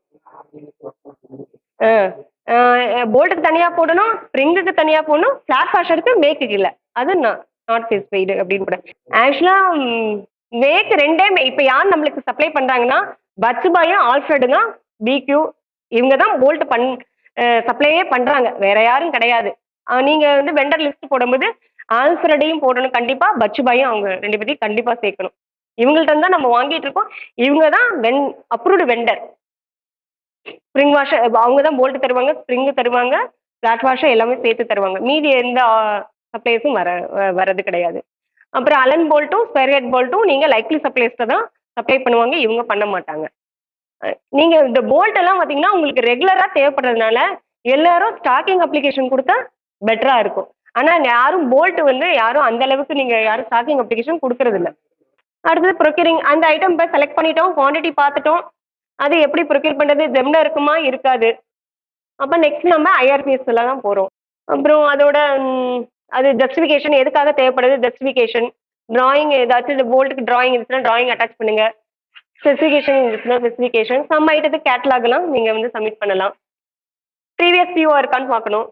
போல்ட்டுக்கு தனியாக போடணும், ஸ்ப்ரிங்குக்கு தனியாக போடணும், ஃப்ளாட் வாஷருக்கு மேக்குக்கு இல்லை. அது நாட் ஸ்பெசிஃபைடு அப்படின்னு கூட. ஆக்சுவலாக மேக் ரெண்டே இப்போ யார் நம்மளுக்கு சப்ளை பண்ணுறாங்கன்னா பச்சுபாயும் ஆல்ஃப்ரெடு தான், பிக்யூ இவங்க தான் போல்ட் சப்ளையே பண்ணுறாங்க, வேற யாரும் கிடையாது. நீங்கள் வந்து வெண்டர் லிஸ்ட் போடும்போது ஆல்ஃப்ரெடையும் போடணும் கண்டிப்பாக, பச்சுபாயும் அவங்க 2 பேரையும் கண்டிப்பாக சேர்க்கணும். இவங்கள்ட்ட தான் நம்ம வாங்கிட்டு இருக்கோம். இவங்க தான் அப்ரூவ்டு வெண்டர். ஸ்ப்ரிங் வாஷர் அவங்க தான் போல்ட் தருவாங்க, ஸ்ப்ரிங்கு தருவாங்க, ஃப்ளாட் வாஷர் எல்லாமே சேர்த்து தருவாங்க. மீதி எந்த சப்ளைஸும் வரது கிடையாது. அப்புறம் அலன் போல்ட்டும் ஸ்கொயர் ஹெட் போல்ட்டும் நீங்கள் லைக்லி சப்ளைஸில் தான் சப்ளை பண்ணுவாங்க, இவங்க பண்ண மாட்டாங்க. நீங்கள் இந்த போல்ட் எல்லாம் பார்த்தீங்கன்னா உங்களுக்கு ரெகுலராக தேவைப்படுறதுனால எல்லாரும் ஸ்டாக்கிங் அப்ளிகேஷன் கொடுத்தா பெட்டராக இருக்கும். ஆனால் யாரும் போல்ட் வந்து யாரும் அந்த அளவுக்கு நீங்கள் யாரும் ஸ்டாக்கிங் அப்ளிகேஷன் கொடுக்கறதில்ல. அடுத்தது ப்ரொக்யூரிங். அந்த ஐட்டம் இப்போ செலக்ட் பண்ணிட்டோம், குவான்டிட்டி பார்த்துட்டோம், அது எப்படி ப்ரொக்யூர் பண்ணுறது, ஜெம்ல இருக்குமா இருக்காது. அப்போ நெக்ஸ்ட் நம்ம ஐஆர்பிஎஸ்ல தான் போகிறோம். அப்புறம் அதோட அது ஜஸ்டிஃபிகேஷன் எதுக்காக தேவைப்படுது, ஜஸ்டிஃபிகேஷன், டிராயிங் ஏதாச்சும் இந்த போல்ட்டுக்கு டிராயிங் இருந்துச்சுன்னா டிராயிங் அட்டாச் பண்ணுங்க, ஸ்பெசிஃபிகேஷன் இருந்துச்சுன்னா ஸ்பெசிஃபிகேஷன், சம் ஐட்டத்துக்கு கேட்டலாக்லாம் நீங்கள் வந்து சப்மிட் பண்ணலாம். ப்ரீவியஸ் பிஓ இருக்கான்னு பார்க்கணும்.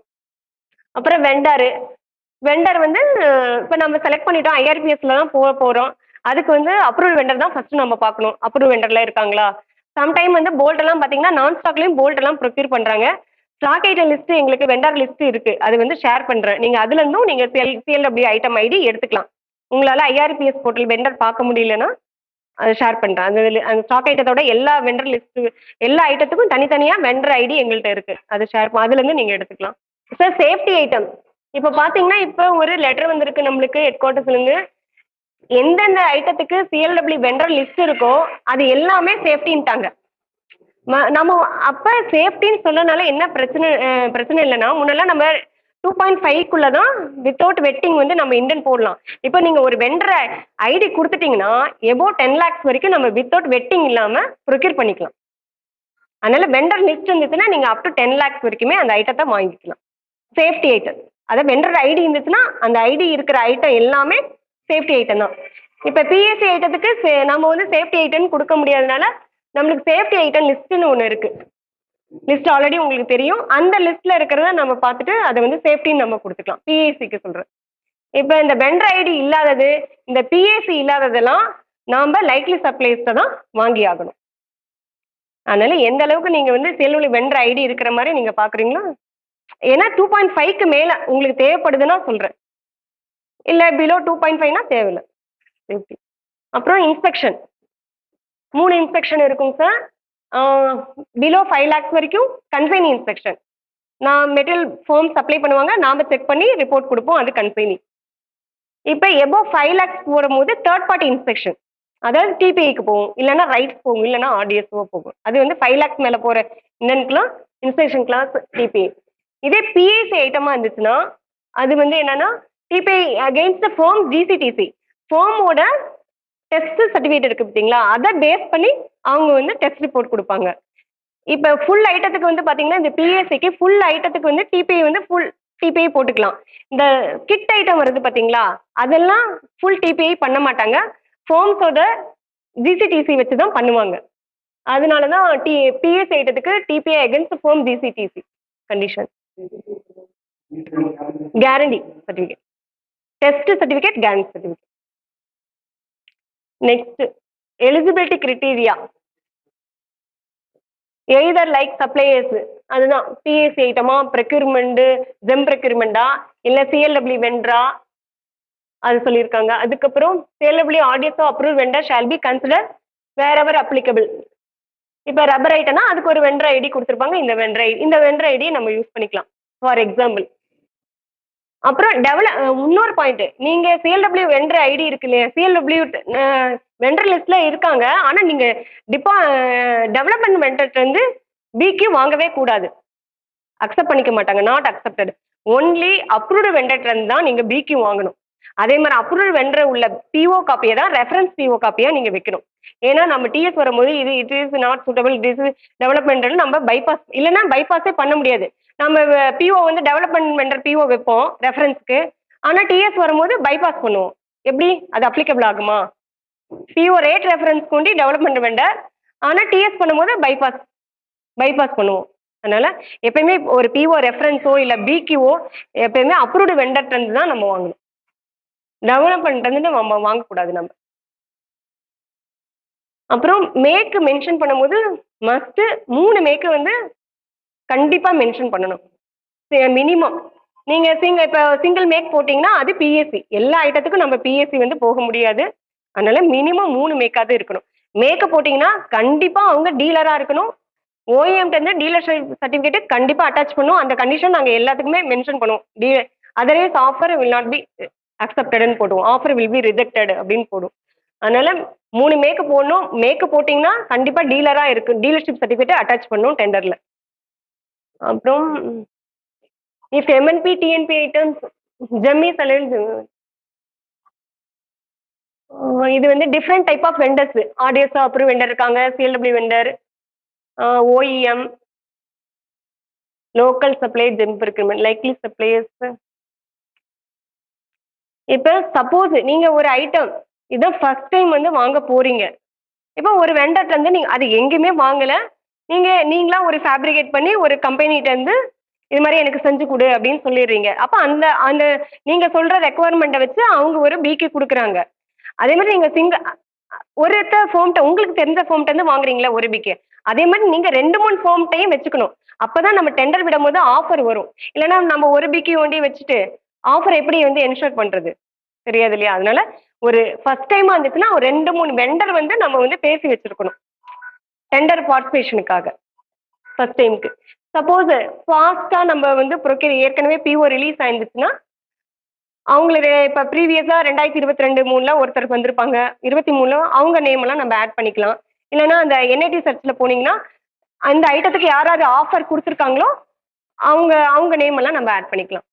அப்புறம் வெண்டர் வந்து இப்போ நம்ம செலக்ட் பண்ணிட்டோம், ஐஆர்பிஎஸ்ல தான் போகிறோம். அதுக்கு வந்து அப்ரூவல் வெண்டர் தான் ஃபர்ஸ்ட் நம்ம பார்க்கணும், அப்ரூவல் வெண்டர்லாம் இருக்காங்களா. சம்டைம் வந்து போல்ட் எல்லாம் பார்த்தீங்கன்னா நான் ஸ்டாக்லையும் போல்ட் எல்லாம் ப்ரொக்யூர் பண்ணுறாங்க. ஸ்டாக் ஐட்டம் லிஸ்ட் எங்களுக்கு வெண்டர் லிஸ்ட் இருக்கு, அது வந்து ஷேர் பண்ணுறேன். நீங்கள் அதுலேருந்தும் நீங்கள் சிஎல்டபிள்யூ ஐட்டம் ஐடி எடுத்துக்கலாம். உங்களால் ஐஆர்பிஎஸ் போர்ட்டல் வெண்டர் பார்க்க முடியலன்னா அதை ஷேர் பண்ணுறேன். அந்த ஸ்டாக் ஐட்டத்தோட எல்லா வெண்டர் லிஸ்ட் எல்லா ஐட்டத்துக்கும் தனித்தனியாக வெண்டர் ஐடி எங்கள்கிட்ட இருக்கு, அதை ஷேர் அதுலேருந்து நீங்கள் எடுத்துக்கலாம். சார் சேஃப்டி ஐட்டம் இப்போ பார்த்தீங்கன்னா இப்போ ஒரு லெட்டர் வந்திருக்கு நம்மளுக்கு ஹெட் குவார்ட்டர்ஸ்லேருந்து, எந்தெந்த ஐட்டத்துக்கு சிஎல்டபிள்யூ வெண்டர் லிஸ்ட் இருக்கோ அது எல்லாமே சேஃப்டின்ட்டாங்க. நம்ம அப்போ சேஃப்டின்னு சொன்னனால என்ன பிரச்சனை இல்லைன்னா, முன்னெல்லாம் நம்ம 2.5க்குள்ளே தான் வித்தவுட் வெட்டிங் வந்து நம்ம இண்டன் போடலாம். இப்போ நீங்கள் ஒரு வெண்டர் ஐடி கொடுத்துட்டீங்கன்னா எபோவ் 10 lakhs வரைக்கும் நம்ம வித்தவுட் வெட்டிங் இல்லாமல் ப்ரொக்யூர் பண்ணிக்கலாம். அதனால வெண்டர் லிஸ்ட் இருந்துச்சுன்னா நீங்கள் அப் டு 10 lakhs வரைக்குமே அந்த ஐட்டத்தை வாங்கிக்கலாம். சேஃப்டி ஐட்டம், அதாவது வெண்டர் ஐடி இருந்துச்சுன்னா அந்த ஐடி இருக்கிற ஐட்டம் எல்லாமே சேஃப்டி ஐட்டம் தான். இப்போ பிஎஸ்சி ஐட்டத்துக்கு நம்ம வந்து சேஃப்டி ஐட்டம்னு கொடுக்க முடியாதனால நம்மளுக்கு சேஃப்டி ஐட்டம் லிஸ்ட்டுன்னு ஒன்று இருக்குது. லிஸ்ட் ஆல்ரெடி உங்களுக்கு தெரியும், அந்த லிஸ்ட்டில் இருக்கிறத நம்ம பார்த்துட்டு அதை வந்து சேஃப்டின்னு நம்ம கொடுத்துக்கலாம். பிஎஸ்சிக்கு சொல்கிறேன். இப்போ இந்த வெண்டர் ஐடி இல்லாதது, இந்த பிஎஸ்சி இல்லாததெல்லாம் நாம் லைக்லி சப்ளைஸை தான் வாங்கி ஆகணும். அதனால எந்த அளவுக்கு நீங்கள் வந்து செல்லுல வெண்டர் ஐடி இருக்கிற மாதிரி நீங்கள் பார்க்குறீங்களோ, ஏன்னா 2.5க்கு மேலே உங்களுக்கு தேவைப்படுதுன்னா சொல்கிறேன், இல்லை பிலோ 2.5னா தேவையில்லை சேஃப்டி. அப்புறம் இன்ஸ்பெக்ஷன் 3 இன்ஸ்பெக்ஷன் இருக்குங்க சார். பிலோ 5 lakhs வரைக்கும் கன்சைனி இன்ஸ்பெக்ஷன். நான் மெட்டீரியல் ஃபார்ம் சப்ளை பண்ணுவாங்க, நாம் செக் பண்ணி ரிப்போர்ட் கொடுப்போம், அது கன்சைனி. இப்போ எபோவ் 5 lakhs போடும்போது தேர்ட் பார்ட்டி இன்ஸ்பெக்ஷன், அதாவது டிபிஐக்கு போகும், இல்லைன்னா ரைட்ஸ் போகும், இல்லைன்னா ஆர்டிஎஸ்ஓ போகும். அது வந்து 5 lakhs மேலே போகிற இன்னன்னுக்குலாம் இன்ஸ்பெக்ஷன் கிளாஸ் டிபிஐ. இதே பிஎஸ்சி ஐட்டமாக இருந்துச்சுன்னா அது வந்து என்னன்னா டிபிஐ அகெயின்ஸ்ட் ஃபார்ம் ஜிசிடிசி ஃபார்மோட டெஸ்ட் சர்டிஃபிகேட் இருக்குது பார்த்தீங்களா, அதை பேஸ் பண்ணி அவங்க வந்து டெஸ்ட் ரிப்போர்ட் கொடுப்பாங்க. இப்போ ஃபுல் ஐட்டத்துக்கு வந்து பார்த்தீங்கன்னா இந்த பிஎஸ்சிக்கு ஃபுல் ஐட்டத்துக்கு வந்து டிபிஐ வந்து டிபிஐ போட்டுக்கலாம். இந்த கிட் ஐட்டம் வருது பார்த்தீங்களா? அதெல்லாம் ஃபுல் டிபிஐ பண்ண மாட்டாங்க. ஃபார்ம்ஸோட ஜிசிடிசி வச்சு தான் பண்ணுவாங்க. அதனால தான் பிஎஸ் ஐட்டத்துக்கு TPI against form GCTC condition. Guarantee certificate. Test certificate, guarantee certificate. Next eligibility criteria. Either like suppliers, அதுதான் பிஎஸ்சி ஐட்டமா, ப்ரெக்யூர்மெண்ட், ஜெம் ப்ரெக்யூர்மெண்டா, இல்லை சிஎல்டபிள்யூ வெண்டரா, அது சொல்லியிருக்காங்க. அதுக்கப்புறம் CLW audio approve vendor shall be consider wherever applicable. இப்போ rubber ஐட்டம்னா அதுக்கு ஒரு வெண்டர் ஐடி கொடுத்துருப்பாங்க. இந்த வெண்டர் ஐடியை நம்ம யூஸ் பண்ணிக்கலாம் ஃபார் எக்ஸாம்பிள். அப்புறம் இன்னொரு பாயிண்ட், நீங்க சிஎல்டபிள்யூ வெண்டர் ஐடி இருக்கு இல்லையா, சிஎல்டபிள்யூ வெண்டர் லிஸ்ட்ல இருக்காங்க. ஆனா நீங்க டெவலப்மெண்ட் வெண்டர்ல இருந்து பிக்யூ வாங்கவே கூடாது, அக்செப்ட் பண்ணிக்க மாட்டாங்க. Not accepted. ஒன்லி அப்ரூவ்டு வெண்டர்ல இருந்து தான் நீங்க பிக்யூ வாங்கணும். அதே மாதிரி அப்ரூவ்டு வெண்டர் உள்ள பிஓ காப்பியை தான் ரெஃபரன்ஸ் பிஓ காப்பியா நீங்க வைக்கணும். ஏன்னா நம்ம டிஎஸ் வரும்போது it is not suitable, it is development, நம்ம பைபாஸ் இல்லைன்னா பைபாஸே பண்ண முடியாது. நம்ம பிஓ வந்து டெவலப்மெண்ட் வெண்டர் பிஓ வைப்போம் ரெஃபரன்ஸ்க்கு, ஆனால் டிஎஸ் வரும்போது பைபாஸ் பண்ணுவோம். எப்படி அது அப்ளிகபிள் ஆகுமா? பிஓ ரேட் ரெஃபரன்ஸ் கொண்டு டெவலப்மெண்ட் வெண்டர், ஆனால் டிஎஸ் பண்ணும்போது பைபாஸ் பண்ணுவோம். அதனால எப்பயுமே ஒரு பிஓ ரெஃபரன்ஸோ இல்லை பிக்யூஓ எப்பயுமே அப்ரூவ்டு வெண்டர்லேருந்து தான் நம்ம வாங்கணும். டெவலப்மெண்ட் நம்ம வாங்கக்கூடாது நம்ம. அப்புறம் மேக்கு மென்ஷன் பண்ணும்போது மஸ்ட் 3 மேக்கு வந்து கண்டிப்பா மென்ஷன் பண்ணணும். மினிமம் நீங்க இப்போ சிங்கிள் மேக் போட்டீங்கன்னா அது பிஎஸ்சி. எல்லா ஐட்டத்துக்கும் நம்ம பிஎஸ்சி வந்து போக முடியாது. அதனால மினிமம் 3 மேக்காவது இருக்கணும். மேக்க போட்டீங்கன்னா கண்டிப்பா அவங்க டீலரா இருக்கணும். ஓஎம்ட்ட இருந்து டீலர்ஷிப் சர்டிஃபிகேட் கண்டிப்பா அட்டாச் பண்ணும். அந்த கண்டிஷன் நாங்க எல்லாத்துக்குமே மென்ஷன் பண்ணுவோம். Otherwise offer will not be அக்செப்டட்னு போடுவோம். ஆஃபர் வில் பி ரிஜெக்டட் அப்படின்னு போடுவோம். அதனால 3 மேக்கு போடணும். மேக்கு போட்டிங்கன்னா கண்டிப்பா டீலரா இருக்கு, டீலர்ஷிப் சர்டிஃபிகேட் அட்டாச் பண்ணும் டெண்டர்ல. அப்புறம் இஃப் எம்என்பி டிஎன்பி ஐட்டம்ஸ் ஜெம்மி சலன்ஸ், இது வந்து different type of vendors. Audio approve vendor இருக்காங்க, CLW vendor, OEM, local supply, GeM procurement, likely suppliers. இப்போ சப்போஸ் நீங்க ஒரு ஐட்டம் இதான் ஃபர்ஸ்ட் டைம் வந்து வாங்க போறீங்க. இப்போ ஒரு வெண்டர்ட்ட இருந்து நீங்க அது எங்கேயுமே வாங்கல, நீங்களா ஒரு ஃபேப்ரிகேட் பண்ணி ஒரு கம்பெனிட்ட இருந்து இது மாதிரி எனக்கு செஞ்சு கொடு அப்படின்னு சொல்லிடுறீங்க. அப்போ அந்த அந்த நீங்க சொல்ற ரெக்குவயர்மெண்ட்டை வச்சு அவங்க ஒரு பிக்கு கொடுக்குறாங்க. அதே மாதிரி நீங்க ஒருத்தர் ஃபார்ம்ட்ட உங்களுக்கு தெரிஞ்ச ஃபார்ம்ட்ட இருந்து வாங்குறீங்களா ஒரு பிக்கு, அதே மாதிரி நீங்க 2-3 ஃபார்ம்ட்டையும் வச்சுக்கணும். அப்பதான் நம்ம டெண்டர் விடும்போது ஆஃபர் வரும். இல்லைன்னா நம்ம ஒரு பிக்கு ஒண்டி வச்சுட்டு ஆஃபர் எப்படி வந்து என்ஷூர் பண்றது, தெரியாது இல்லையா? அதனால ஒரு ஃபர்ஸ்ட் டைமா இருந்துச்சுன்னா ஒரு 2-3 வெண்டர் வந்து நம்ம வந்து பேசி வச்சிருக்கணும் டெண்டர் பார்ட்டிசிபேஷனுக்காக ஃபர்ஸ்ட் டைமுக்கு. சப்போஸ் ஃபாஸ்டா நம்ம வந்து ஏற்கனவே பிஓ ரிலீஸ் ஆயிருந்துச்சுன்னா அவங்களுக்கு இப்போ ப்ரீவியஸா 2022-23 ஒருத்தர் வந்திருப்பாங்க, 23 அவங்க நேம் எல்லாம் நம்ம ஆட் பண்ணிக்கலாம். இல்லைன்னா அந்த என்ஐடி சர்ச்ல போனீங்கன்னா அந்த ஐட்டத்துக்கு யார் யார் ஆஃபர் கொடுத்துருக்காங்களோ அவங்க நேம் எல்லாம் நம்ம ஆட் பண்ணிக்கலாம்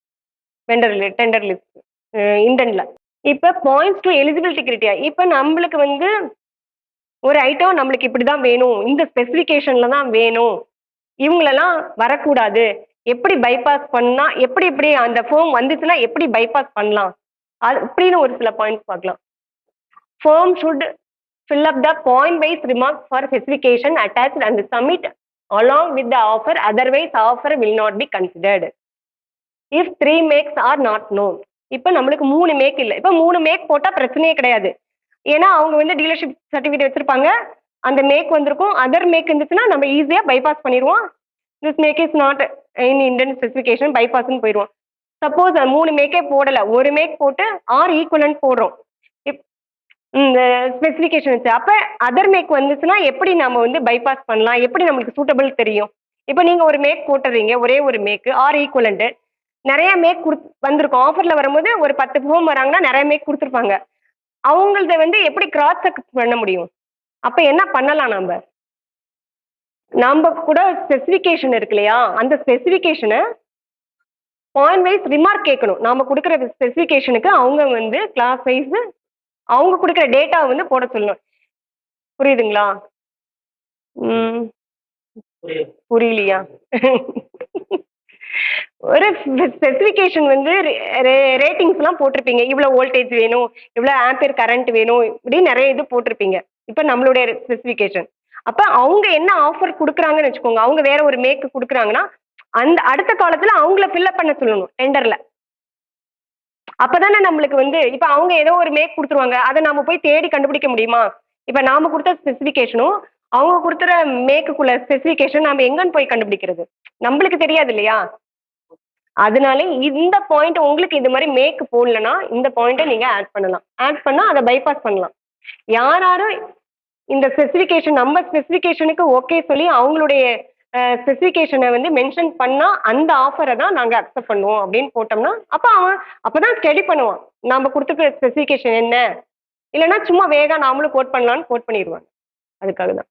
டெண்டர் லிஸ்ட் இண்டன்ல. இப்போ பாயிண்ட்ஸ் டு எலிஜிபிலிட்டி கிரைட்டீரியா. இப்போ நம்மளுக்கு வந்து ஒரு ஐட்டம் நம்மளுக்கு இப்படி தான் வேணும், இந்த ஸ்பெசிஃபிகேஷன்ல தான் வேணும், இவங்களெல்லாம் வரக்கூடாது, எப்படி பைபாஸ் பண்ணா எப்படி அந்த ஃபார்ம் வந்துச்சுன்னா எப்படி பைபாஸ் பண்ணலாம் அது அப்படின்னு ஒரு சில பாயிண்ட்ஸ் பார்க்கலாம். Firm should fill up the point wise remarks for specification attached and submit along with the offer, otherwise offer will not be considered if 3 makes are not known. இப்போ நம்மளுக்கு 3 மேக் இல்லை. இப்போ 3 மேக் போட்டால் பிரச்சனையே கிடையாது. ஏன்னா அவங்க வந்து டீலர்ஷிப் சர்டிஃபிகேட் வச்சிருப்பாங்க, அந்த மேக் வந்திருக்கும். அதர் மேக் இருந்துச்சுன்னா நம்ம ஈஸியாக பைபாஸ் பண்ணிடுவோம். This make is not in Indian specification, பைபாஸ்ன்னு போயிடுவோம். சப்போஸ் 3 மேக்கே போடலை, ஒரு மேக் போட்டு ஆர் ஈக்குவலன்ட் போடுறோம் இந்த ஸ்பெசிஃபிகேஷன் வச்சு, அப்போ அதர் மேக் வந்துச்சுன்னா எப்படி நம்ம வந்து பைபாஸ் பண்ணலாம், எப்படி நம்மளுக்கு சூட்டபிள் தெரியும்? இப்போ நீங்கள் ஒரு மேக் போட்டுறீங்க, ஒரே ஒரு மேக்கு ஆர் ஈக்குவலண்ட்டு, நிறைய மேக் வந்திருக்கும். ஆஃபரில் வரும்போது ஒரு 10 ஃபார்ம் வராங்கன்னா நிறைய மேக் கொடுத்துருப்பாங்க. அவங்களத வந்து எப்படி கிராஸ் செக் பண்ண முடியும்? அப்போ என்ன பண்ணலாம்? நம்ம கூட ஸ்பெசிஃபிகேஷன் இருக்கு இல்லையா, அந்த ஸ்பெசிஃபிகேஷனை பாயிண்ட் வைஸ் ரிமார்க் கேட்கணும். நாம கொடுக்குற ஸ்பெசிஃபிகேஷனுக்கு அவங்க வந்து கிளாஸ் வைஸ் அவங்க கொடுக்குற டேட்டா வந்து போட சொல்லணும். புரியுதுங்களா? புரியலையா? ஒரு ஸ்பெசிஃபிகேஷன் வந்து ரேட்டிங்ஸ்லாம் போட்டிருப்பீங்க. இவ்வளோ வோல்டேஜ் வேணும், இவ்வளோ ஆம்பியர் கரண்ட் வேணும், இப்படி நெறைய இது போட்டிருப்பீங்க. இப்ப நம்மளுடைய ஸ்பெசிஃபிகேஷன். அப்ப அவங்க என்ன ஆஃபர் குடுக்குறாங்கன்னு வச்சுக்கோங்க. அவங்க வேற ஒரு மேக் குடுக்குறாங்கன்னா, அந்த அடுத்த காலத்துல அவங்கள ஃபில் அப் பண்ண சொல்லணும் டெண்டர்ல. அப்பதானே நம்மளுக்கு வந்து இப்ப அவங்க ஏதோ ஒரு மேக் குடுத்துருவாங்க. அத நாம போய் தேடி கண்டுபிடிக்க முடியுமா? இப்ப நாம குடுத்த ஸ்பெசிஃபிகேஷனும், அவங்க குடுத்துற மேக்குக்குள்ள ஸ்பெசிஃபிகேஷன் நாம எங்கன்னு போய் கண்டுபிடிக்கிறது? நம்மளுக்கு தெரியாது இல்லையா? அதனால இந்த பாயிண்ட் உங்களுக்கு இது மாரி மேக் போடலன்னா, இந்த பாயிண்ட்ட நீங்க ஆட் பண்ணலாம். ஆட் பண்ணா அத பைபாஸ் பண்ணலாம். யார் யாரு இந்த ஸ்பெசிஃபிகேஷன் நம்ம ஸ்பெசிஃபிகேஷனுக்கு ஓகே சொல்லி அவங்களுடைய ஸ்பெசிஃபிகேஷன வந்து மென்ஷன் பண்ணா, அந்த ஆஃபர தான் நாங்க அக்செப்ட் பண்ணுவோம் அப்படின்னு போட்டோம்னா, அப்ப அவன் அப்பதான் ஸ்டடி பண்ணுவான். நாம குடுத்துருக்க ஸ்பெசிஃபிகேஷன் என்ன? இல்லன்னா சும்மா வேகா நாமளும் கோட் பண்ணலாம்னு கோட் பண்ணிருவாங்க. அதுக்காக தான்.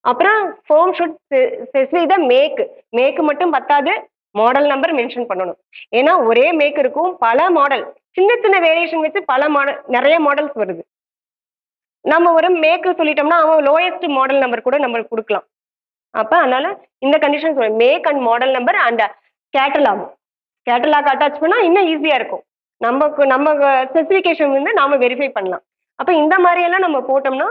அப்புறம் firm should specify the make. Make மட்டும் பத்தாது, மாடல் நம்பர் மென்ஷன் பண்ணணும். ஏன்னா ஒரே மேக் இருக்கும், பல மாடல். சின்ன சின்ன வேரியேஷன் வச்சு பல மாடல் நெறைய மாடல்ஸ் வருது. நம்ம ஒரு மேக் சொல்லிட்டோம்னா, அவன் லோயஸ்ட் மாடல் நம்பர் கூட நம்மளுக்கு குடுக்கலாம். அப்ப அதனால இந்த condition make and model number and catalogue. Catalogue attach பண்ணா இன்னும் ஈஸியா இருக்கும். நமக்கு நம்ம ஸ்பெசிஃபிகேஷன் வந்து நாம வெரிஃபை பண்ணலாம். அப்ப இந்த மாரி எல்லாம் நம்ம போட்டோம்னா,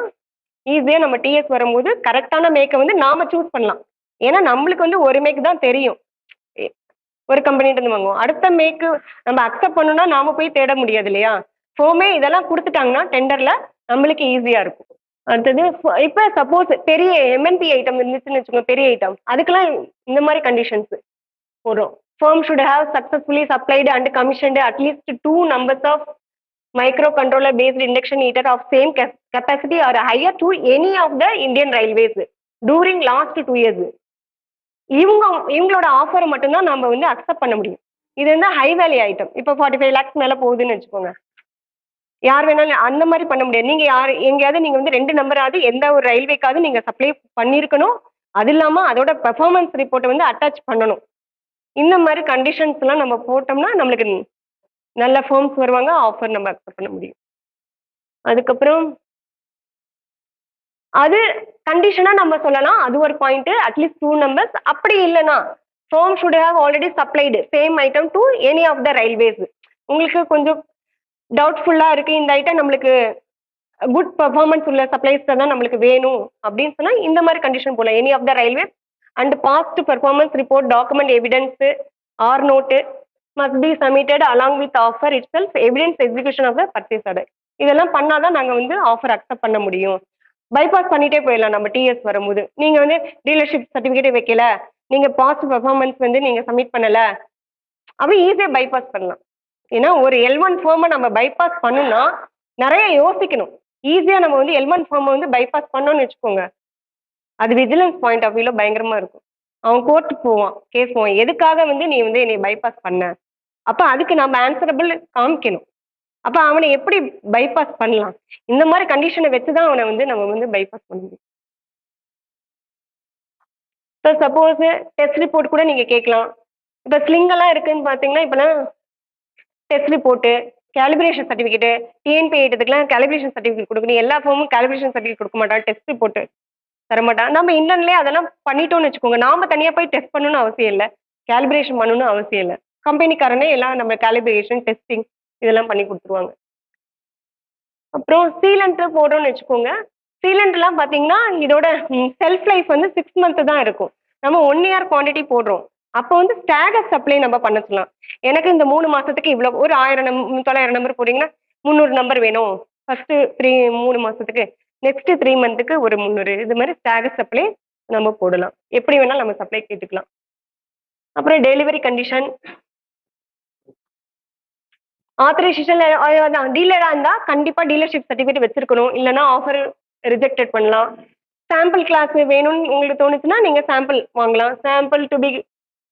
ஈஸியா நம்ம டிஎஸ் வரும்போது கரெக்ட்டான மேக்க வந்து நாம சூஸ் பண்ணலாம். ஏன்னா நம்மளுக்கு வந்து ஒரு மேக் தான் தெரியும். எ ஒரு கம்பெனிட்ட இருந்து வாங்குவோம். அடுத்த மேக்கு நம்ம அக்செப்ட் பண்ணணும்னா நாம போய் தேட முடியாது இல்லையா? ஃபோமே இதெல்லாம் குடுத்துட்டாங்கன்னா டெண்டர்ல நம்மளுக்கு ஈஸியா இருக்கும். அடுத்தது இப்ப சப்போஸ் பெரிய எம்என்பி ஐட்டம் இருந்துச்சுன்னு வச்சுக்கோங்க, பெரிய ஐட்டம். அதுக்கெல்லாம் இந்த மாரி கண்டிஷன்ஸ் போடுறோம். Firm should have successfully supplied and commissioned at least 2 numbers of microcontroller based induction heater of same capacity or higher to any of the Indian Railways during last 2 years. இவங்க இவங்களோட ஆஃபர மட்டும் தான் நம்ம வந்து அக்செப்ட் பண்ண முடியும். இது வந்து ஹை வேல்யூ ஐட்டம். இப்ப 45 லேக்ஸ் மேல போகுதுன்னு வச்சுக்கோங்க. யார் வேணாலும் அந்த மாரி பண்ண முடியாது. நீங்க எங்கேயாவது நீங்க வந்து 2 நம்பராவது எந்த ஒரு ரயில்வேக்காவது நீங்க சப்ளை பண்ணியிருக்கணும். அது இல்லாம அதோட பெர்ஃபார்மன்ஸ் ரிப்போர்ட்ட வந்து அட்டாச் பண்ணணும். இந்த மாரி கண்டிஷன்ஸ்லாம் நம்ம போட்டோம்னா, நம்மளுக்கு நல்ல ஃபர்ம்ஸ் வருவாங்க. ஆஃபர் நம்ம அக்செப்ட் பண்ண முடியும். அதுக்கப்புறம் அது கண்டிஷனா நம்ம சொல்லலாம். அது ஒரு பாயிண்ட். At least 2 numbers. அப்படி இல்லன்னா, firm should have already supplied same item to any of the railways. உங்களுக்கு கொஞ்சம் டவுட்ஃபுல்லா இருக்கு. இந்த ஐட்டம் நம்மளுக்கு குட் பெர்ஃபார்மன்ஸ் உள்ள சப்ளைஸ் தான் நம்மளுக்கு வேணும் அப்படின்னு சொன்னா, இந்த மாரி கண்டிஷன் போடலாம். Any of the railways and past performance report document evidence or note must be submitted along with offer itself evidence execution of the purchase order. இதெல்லாம் பண்ணா தான் நாங்க வந்து ஆஃபர் அக்செப்ட் பண்ண முடியும். பைபாஸ் பண்ணிட்டே போயிடலாம் நம்ம டிஎஸ் வரும்போது. நீங்க வந்து டீலர்ஷிப் சர்டிஃபிகேட்டே வைக்கல, நீங்க பாஸ்ட் பெர்ஃபார்மன்ஸ் வந்து நீங்க சப்மிட் பண்ணல, அப்படி ஈஸியா பைபாஸ் பண்ணலாம். ஏன்னா ஒரு எல்1 ஃபார்ம நம்ம பைபாஸ் பண்ணணும்னா, நெறைய யோசிக்கணும். ஈஸியா நம்ம வந்து எல்1 ஃபார்ம வந்து பைபாஸ் பண்ணோம்னு வச்சுக்கோங்க. அது விஜிலன்ஸ் பாயிண்ட் ஆஃப் வியூல பயங்கரமா இருக்கும். அவன் கோர்ட்டுக்கு போவான், கேஸ் போவான். எதுக்காக வந்து நீ வந்து என்னைய பைபாஸ் பண்ண? அப்ப அதுக்கு நம்ம ஆன்சரபிள் காமிக்கணும். அப்ப அவன எப்படி பைபாஸ் பண்ணலாம்? இந்த மாரி கண்டிஷன வச்சு தான் அவன வந்து நம்ம வந்து பைபாஸ் பண்ண முடியும். சப்போஸ் டெஸ்ட் ரிப்போர்ட் கூட நீங்க கேட்கலாம். இப்ப ஸ்லிங் எல்லாம் இருக்குன்னு பார்த்தீங்கன்னா, இப்பலாம் test report, calibration certificate, TNP ஐட்டத்துக்குலாம் கேலிப்ரேஷன் சர்டிஃபிகேட் குடுக்கணும். எல்லா ஃபார்மும் கேலிப்ரேஷன் சர்டிஃபிகேட் குடுக்க மாட்டான். டெஸ்ட் ரிப்போர்ட் தரமாட்டான். நம்ம இன்டர்ன்லயே அதெல்லாம் பண்ணிட்டோம்னு வச்சுக்கோங்க. நாம தனியா போய் டெஸ்ட் பண்ணணும்னு அவசியம் இல்ல. கேலிப்ரேஷன் பண்ணணும்னு அவசியம் இல்ல. கம்பெனிக்காரனே எல்லாம் நம்ம கேலிப்ரேஷன், டெஸ்டிங் இதெல்லாம் பண்ணி குடுத்துருவாங்க. அப்புறம் சீலண்ட் போடுறோம்னு வச்சுக்கோங்க. சீலண்ட்லாம் பார்த்தீங்கன்னா, இதோட ஷெல்ஃப் லைஃப் வந்து 6 மந்த் தான் இருக்கும். நம்ம 1 இயர் குவான்டிட்டி போடுறோம். அப்போ வந்து ஸ்டாகர் சப்ளை நம்ம பண்ண சொல்லலாம். எனக்கு இந்த 3 மாசத்துக்கு இவ்வளோ ஒரு 1000 900 நம்பர் போடுறீங்கன்னா, 300 நம்பர் வேணும். ஃபர்ஸ்ட் 3 மாசத்துக்கு. நெக்ஸ்ட் 3 மந்த்துக்கு ஒரு 300 இது மாரி ஸ்டாகர் சப்ளை நம்ம போடலாம். எப்படி வேணாலும் நம்ம சப்ளை கேட்டுக்கலாம். அப்புறம் டெலிவரி கண்டிஷன் ஆத்தரைசேஷன் அதான் டீலரா இருந்தா கண்டிப்பா டீலர்ஷிப் சர்டிஃபிகேட் வச்சிருக்கணும். இல்லன்னா ஆஃபர் ரிஜெக்டட் பண்ணலாம். சாம்பிள் கிளாஸ் வேணும்னு உங்களுக்கு தோணுச்சுன்னா, நீங்க சாம்பிள் வாங்கலாம். Sample to be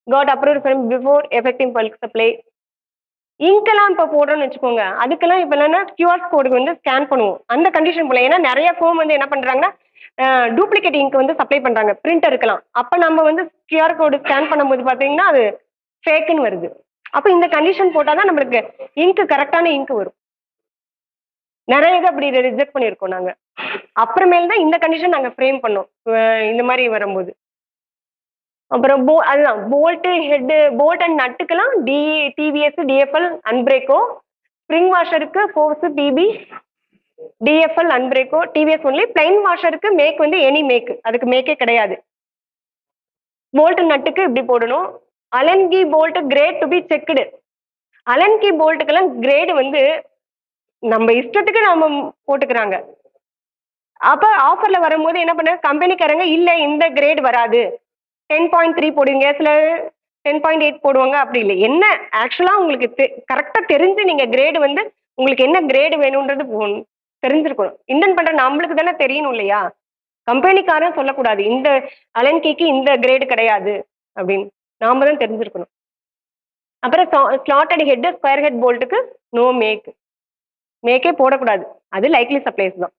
got approved from before effective bulk supply. இங்க்லாம் இப்ப போடுறோம்னு வச்சுக்கோங்க. அதுக்கெல்லாம் இப்ப என்னன்னா கியூஆர் கோடு வந்து ஸ்கேன் பண்ணுவோம். அந்த கண்டிஷன் போல. ஏன்னா நெறைய ஃபோம் வந்து என்ன பண்றாங்கன்னா, டூப்ளிகேட் இங்க் வந்து சப்ளை பண்றாங்க. பிரிண்டருக்கலாம். அப்ப நம்ம வந்து கியூஆர் கோடு ஸ்கேன் பண்ணும்போது பார்த்தீங்கன்னா, அது ஃபேக்குன்னு வருது. அப்ப இந்த கண்டிஷன் போட்டா தான் நம்மளுக்கு இங்க் கரெக்ட்டான இங்க் வரும். நெறைய இது அப்படி ரிஜெக்ட் பண்ணியிருக்கோம் நாங்க. அப்புறமேல் தான் இந்த கண்டிஷன் நாங்க ஃப்ரேம் பண்ணோம். இந்த மாரி வரும்போது. அப்புறம் அதுதான் போல்ட்டு ஹெட்டு போல்ட் அண்ட் நட்டுக்கெல்லாம் டிவிஎஸ் டிஎஃப்எல் அன்பிரேக்கோ. ஸ்ப்ரிங் வாஷருக்கு force PP TFL Unbrako TVS only. Plain வாஷருக்கு மேக் வந்து எனி மேக், அதுக்கு மேக்கே கிடையாது. போல்ட் நட்டுக்கு இப்படி போடணும். Allen key bolt grade to be checked. Allen key போல்ட்டுக்கெல்லாம் கிரேடு வந்து நம்ம இஷ்டத்துக்கு நம்ம போட்டுக்கிறாங்க. அப்போ ஆஃபர்ல வரும்போது என்ன பண்ண கம்பெனிக்காரங்க இல்லை இந்த கிரேட் வராது 10.3 போடுவீங்க, சில 10.8 போடுவாங்க. அப்படி இல்லை, என்ன ஆக்சுவலாக உங்களுக்கு கரெக்டாக தெரிஞ்சு நீங்கள் கிரேடு வந்து உங்களுக்கு என்ன கிரேடு வேணுன்றது தெரிஞ்சிருக்கணும். இன்டென்ட் பண்ணுற நம்மளுக்கு தானே தெரியணும் இல்லையா? கம்பெனிக்காரன் சொல்லக்கூடாது இந்த அலன்கிக்கு இந்த கிரேடு கிடையாது அப்படின்னு, நாம தான் தெரிஞ்சிருக்கணும். அப்புறம் ஸ்லாட்டட் ஹெட் ஸ்கொயர் ஹெட் போல்ட்டுக்கு நோ மேக், மேக்கே போடக்கூடாது, அது லைக்லி சப்ளைஸ் தான்.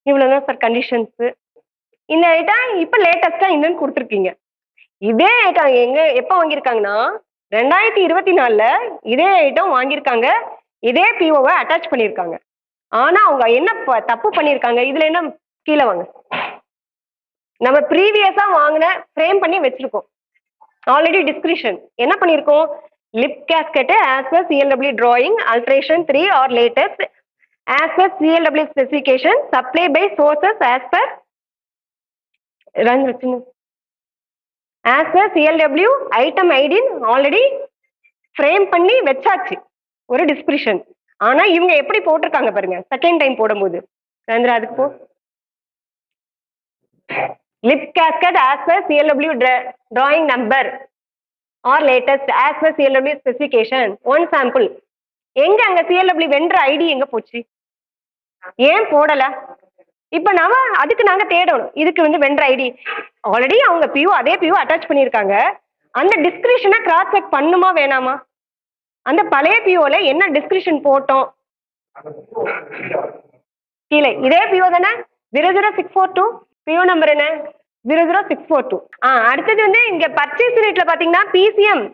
இவ்வளோதான் சார் கண்டிஷன்ஸு. இந்த ஐட்டம் இப்போ லேட்டஸ்ட்டாக இன்னும் கொடுத்துருக்கீங்க. இதே ஐட்டம் எப்போ வாங்கியிருக்காங்கன்னா 2024 இதே ஐட்டம் வாங்கியிருக்காங்க, இதே பிஓவை அட்டாச் பண்ணியிருக்காங்க. ஆனால் அவங்க என்ன தப்பு பண்ணியிருக்காங்க இதில், என்ன கீழே வாங்க, நம்ம ப்ரீவியஸாக வாங்கின ஃப்ரேம் பண்ணி வச்சுருக்கோம். ஆல்ரெடி டிஸ்கிரிப்ஷன் என்ன பண்ணியிருக்கோம், lip gasket as per CLW drawing alteration 3 or latest as per CLW specification supply by sources as per CLW item ID already frame பண்ணி வச்சாச்சு ஒரு டிஸ்கிரிப்ஷன். ஆனா இவங்க எப்படி போட்டிருக்காங்க பாருங்க செகண்ட் டைம் போடும்போது. ரேந்திரா அதுக்கு போ. Lip gasket as per CLW drawing number or latest as per CLW specification one sample. எங்க அங்க CLW வெண்டர் ஐடி எங்க போச்சு, ஏன் போடல? இப்ப நாம அதுக்கு நாங்க தேடணும். இதுக்கு வந்து வெண்டர் ஐடி ஆல்ரெடி அவங்க பியூ அதே பியூ அட்டாச் பண்ணியிருக்காங்க. அந்த டிஸ்கிரிப்ஷனை கிராஸ் செக் பண்ணுமா வேணாமா? அந்த பழைய பியூல என்ன டிஸ்கிரிப்ஷன் போட்டோம் கீழே இதே பியூ தானே 00642 பியூ நம்பர் என்ன 00642. அடுத்தது வந்து இங்க பர்ச்சேஸ் ரேட்ல பாத்தீங்கன்னா பிசிஎம்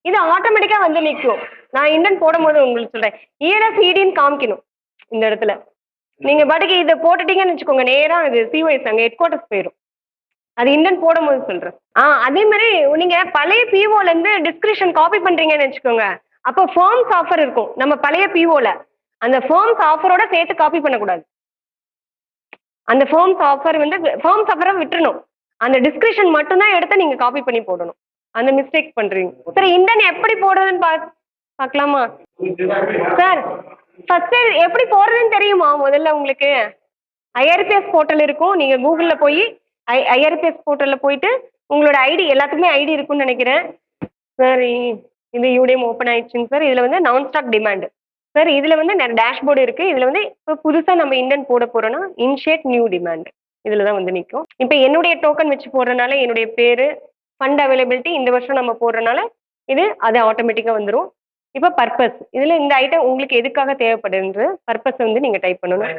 இது ஆட்டோமேட்டிக்கா வந்து நிற்கும். நான் இன்னும் போடும்போது உங்களுக்கு சொல்றேன் இஎன்எஸ் இடின்னு காமிக்கணும். இந்த இடத்துல நீங்க பாட்டுக்கு இதை போட்டுட்டீங்கன்னு வச்சுக்கோங்க, நேரா அது சிஓஎஸ் அங்கே ஹெட் குவார்ட்டர்ஸ் போயிடும். அது இன்னும் போடும்போது சொல்றேன். அதே மாதிரி நீங்க பழைய பிஓல இருந்து டிஸ்கிரிப்ஷன் காப்பி பண்றீங்கன்னு வச்சுக்கோங்க, அப்போ ஃபார்ம்ஸ் ஆஃபர் இருக்கும் நம்ம பழைய பிஓல, அந்த ஃபார்ம்ஸ் ஆஃபரோட சேர்த்து காப்பி பண்ணக்கூடாது. அந்த ஃபார்ம்ஸ் ஆஃபர் வந்து ஃபார்ம்ஸ் ஆஃபரை விட்டுறணும், அந்த டிஸ்கிரிப்ஷன் மட்டும்தான் எடுத்து நீங்க காப்பி பண்ணி போடணும். அந்த மிஸ்டேக் பண்றீங்க. சரி இண்டன் எப்படி போடுறதுன்னு பார்க்கலாமா சார்? ஃபர்ஸ்ட் எப்படி போடுறதுன்னு தெரியுமா முதல்ல உங்களுக்கு? ஐஆர்பிஎஸ் போர்ட்டல் இருக்கும், நீங்க கூகுள்ல போய் ஐஆர்பிஎஸ் போர்ட்டல்ல போயிட்டு உங்களோட ஐடி எல்லாத்துக்குமே ஐடி இருக்கும்னு நினைக்கிறேன் சார். இது யூடிஎம் ஓப்பன் ஆயிடுச்சுங்க சார். இதுல வந்து நான் ஸ்டாக் டிமாண்ட் சார், இதுல வந்து டேஷ்போர்டு இருக்கு. இதுல வந்து இப்போ புதுசா நம்ம இண்டன் போட போறோம்னா இன்ஷியேட் நியூ டிமாண்ட் இதுல தான் வந்து நிற்கும். இப்போ என்னுடைய டோக்கன் வச்சு போடுறதுனால என்னுடைய பேரு ஃபண்ட் அவைலபிலிட்டி இந்த வருஷம் நம்ம போடுறதுனால இது அது ஆட்டோமேட்டிக்கா வந்துடும். இப்போ பர்பஸ் இதுல இந்த ஐட்டம் உங்களுக்கு எதுக்காக தேவைப்படுது பர்பஸ் வந்து நீங்க டைப் பண்ணணும்.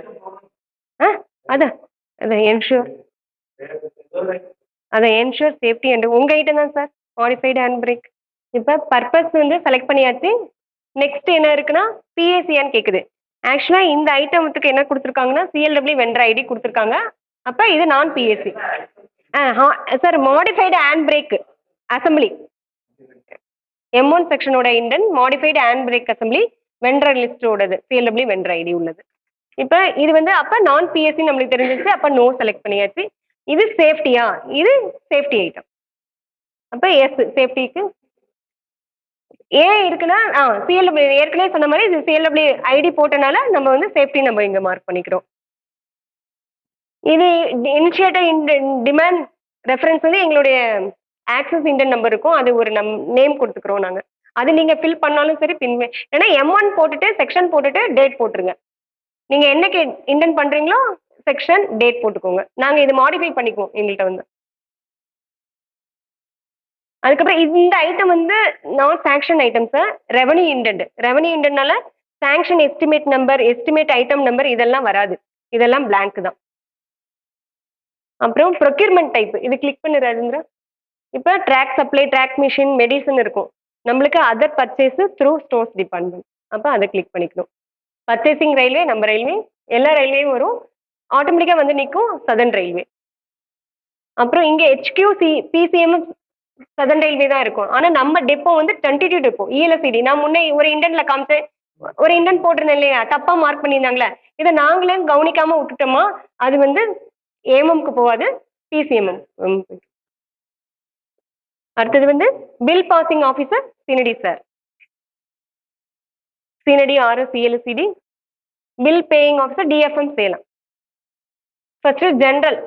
அதான் அதான் என்ஷூர், அதான் என்ஷூர் சேஃப்டி அண்ட் உங்க ஐட்டம் தான் சார் மாடிஃபைடு ஹேண்ட் பிரேக். இப்போ பர்பஸ் வந்து செலக்ட் பண்ணியாச்சு. நெக்ஸ்ட் என்ன இருக்குன்னா பிஏசியான்னு கேட்குது. ஆக்சுவலாக இந்த ஐட்டத்துக்கு என்ன கொடுத்துருக்காங்கன்னா சிஎல்டபிள்யூ வெண்டர் ஐடி கொடுத்துருக்காங்க. அப்போ இது நான் PSC sir. Modified hand brake assembly M1 செக்ஷனோட indent modified hand brake assembly vendor லிஸ்டோடது சிஎல்டபிள்யூ வெண்டர் ஐடி உள்ளது. இப்போ இது வந்து அப்போ நான் பிஎஸ்சி நம்மளுக்கு தெரிஞ்சிச்சு, அப்போ நோ செலக்ட் பண்ணியாச்சு. இது சேஃப்டியா, இது சேஃப்டி ஐட்டம். அப்போ எஸ் சேஃப்டிக்கு ஏன் இருக்குன்னா சிஎல்டபிள்யூ ஏற்கனவே சொன்ன மாதிரி இது சிஎல்டபிள்யூ ஐடி போட்டனால நம்ம வந்து சேஃப்டி நம்ம இங்கே மார்க் பண்ணிக்கிறோம். இது இனிஷியேட்டர் டிமாண்ட் ரெஃபரன்ஸ் வந்து எங்களுடைய ஆக்சஸ் இண்டன் நம்பர் இருக்கும், அது ஒரு நேம் கொடுத்துக்கிறோம் நாங்கள். அது நீங்கள் ஃபில் பண்ணாலும் சரி பின்வே ஏன்னா M1 போட்டுட்டு செக்ஷன் போட்டுட்டு டேட் போட்டுருங்க. நீங்கள் என்னைக்கு இண்டன் பண்ணுறீங்களோ செக்ஷன் டேட் போட்டுக்கோங்க. நாங்கள் இது மாடிஃபை பண்ணிக்குவோம் எங்கள்கிட்ட வந்து. அதுக்கப்புறம் இந்த ஐட்டம் வந்து நான் சாங்ஷன் ஐட்டம் சார். ரெவன்யூ இண்டன்ட்னால sanction estimate number estimate item number இதெல்லாம் வராது, இதெல்லாம் பிளாங்க் தான். அப்புறம் ப்ரொக்யூர்மெண்ட் டைப் இது கிளிக் பண்ணுறாருங்கிற இப்போ track supply track machine medicine இருக்கும் நம்மளுக்கு. Other purchase through stores department, அப்போ அதை கிளிக் பண்ணிக்கணும். பர்ச்சேசிங் ரயில்வே நம்ம ரயில்வே எல்லா ரயில்வேயும் வரும், ஆட்டோமேட்டிக்காக வந்து நிற்கும் சதர்ன் ரயில்வே. அப்புறம் இங்க ஹெச்கியூசி பிசிஎம் சதன் ரயில்வே தான் இருக்கும். ஆனா நம்ம டெப்போ வந்து 22 டெப்போ இஎல்எஸ்சிடி. நான் முன்னே ஒரு இண்டன்ல காமிச்சேன், ஒரு இண்டன் போட்டிருந்தேன் இல்லையா, தப்பா மார்க் பண்ணியிருந்தாங்களே, இதை நாங்களே கவனிக்காம விட்டுட்டோமா, அது வந்து ஏஎம்எம்க்கு போகாது, பிசிஎம்எம். அடுத்தது வந்து பில் பாசிங் ஆஃபீஸர் சினடி சார். சினடி RS ELSCD. Bill paying officer DFM Salem. First general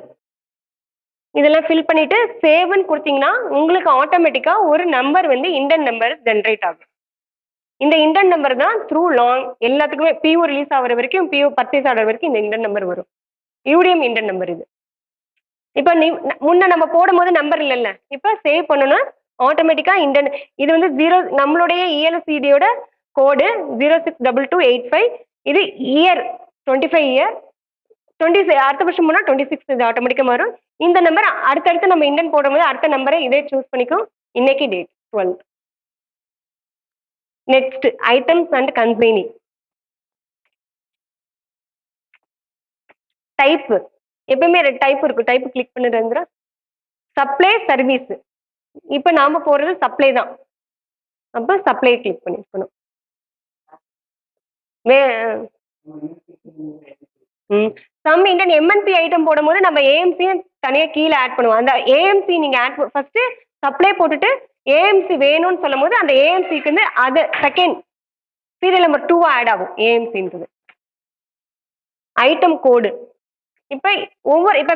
இதெல்லாம் ஃபில் பண்ணிட்டு சேவ்னு கொடுத்தீங்கன்னா உங்களுக்கு ஆட்டோமேட்டிக்கா ஒரு நம்பர் வந்து இண்டன் நம்பர் ஜென்ரேட் ஆகும். இந்த இண்டன் நம்பர் தான் த்ரூ லாங் எல்லாத்துக்குமே பியூ ரிலீஸ் ஆகிற வரைக்கும், பியூ பர்ச்சேஸ் ஆகிற வரைக்கும் இந்த இண்டன் நம்பர் வரும். யூடிஎம் இண்டன் நம்பர் இது. இப்போ நீ முன்ன நம்ம போடும்போது நம்பர் இல்லைல்ல, இப்போ சேவ் பண்ணணும்னா ஆட்டோமேட்டிக்கா இண்டன் இது வந்து 0 நம்மளுடைய இஎல்எஸ்சிடியோட கோடு 062285. இது இயர் 25 இயர் 20 அடுத்த வருஷம் போனால் 26 இது ஆட்டோமேட்டிக்காக மாறும். இந்த நம்பர் அடுத்தடுத்து நம்ம இண்டன் போடும்போது அடுத்த நம்பரை இதே சூஸ் பண்ணிக்கும். இன்னைக்கு date 12. Next items and consignee type. எப்பவுமே டைப் இருக்கும், டைப் கிளிக் பண்ணுறதுங்கிற சப்ளை சர்வீஸ். இப்போ நாம போடுறது சப்ளை தான், அப்போ சப்ளை கிளிக் பண்ணிக்கணும். சம் இண்டன் எம்என்பி ஐட்டம் போடும்போது நம்ம ஏஎம்சியும் தனியாக கீழே ஆட் பண்ணுவோம். அந்த ஏஎம்சி நீங்கள் ஆட் ஃபர்ஸ்ட் சப்ளை போட்டுட்டு ஏஎம்சி வேணும்னு சொல்லும் போது அந்த ஏஎம்சிக்கு வந்து அது செகண்ட் சீரியல் நம்பர் 2 ஆட் ஆகும் ஏஎம்சின்றது. ஐட்டம் கோடு இப்போ ஒவ்வொரு இப்போ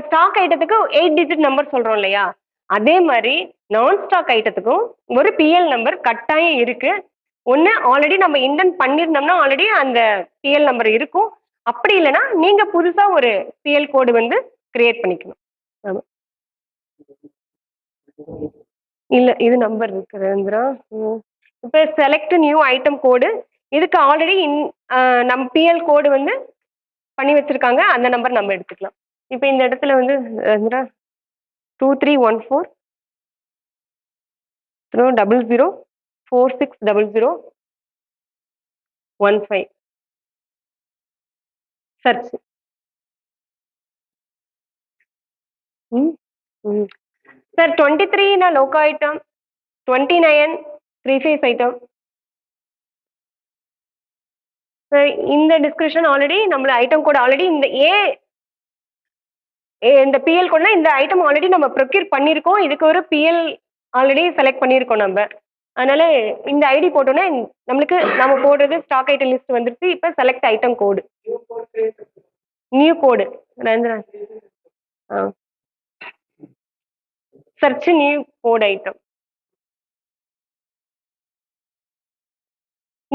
ஸ்டாக் ஐட்டத்துக்கு 8 டிஜிட் நம்பர் சொல்கிறோம் இல்லையா, அதே மாதிரி நான் ஸ்டாக் ஐட்டத்துக்கும் ஒரு பிஎல் நம்பர் கட்டாயம் இருக்கு. ஒன்று ஆல்ரெடி நம்ம இண்டன் பண்ணியிருந்தோம்னா ஆல்ரெடி அந்த பிஎல் நம்பர் இருக்கும். அப்படி இல்லைன்னா நீங்க புதுசா ஒரு பிஎல் கோடு வந்து கிரியேட் பண்ணிக்கணும். ஆமா இல்ல இது நம்பர் இருக்குதுங்கிறா. இப்போ செலக்ட் நியூ ஐட்டம் கோடு. இதுக்கு ஆல்ரெடி நம்ம பிஎல் கோடு வந்து பண்ணி வச்சிருக்காங்க, அந்த நம்பர் நம்ம எடுத்துக்கலாம். இப்போ இந்த இடத்துல வந்து 2314 00460015 search. Sir 23 loco item, 29 3 phase item. Sir இந்த டிஸ்கிரிப்ஷன் ஆல்ரெடி நம்மள ஐட்டம் கோட் ஆல்ரெடி இந்த பிஎல் கோட்னா இந்த ஐட்டம் ஆல்ரெடி நம்ம ப்ரொக்யூர் பண்ணியிருக்கோம். இதுக்கு ஒரு பிஎல் ஆல்ரெடி செலக்ட் பண்ணியிருக்கோம் நம்ம. அதனால இந்த ஐடி போட்டோன்னே நம்மளுக்கு நம்ம போடுறது ஸ்டாக் ஐட்டம் லிஸ்ட் வந்துருச்சு. இப்போ select item code, new code search new code item.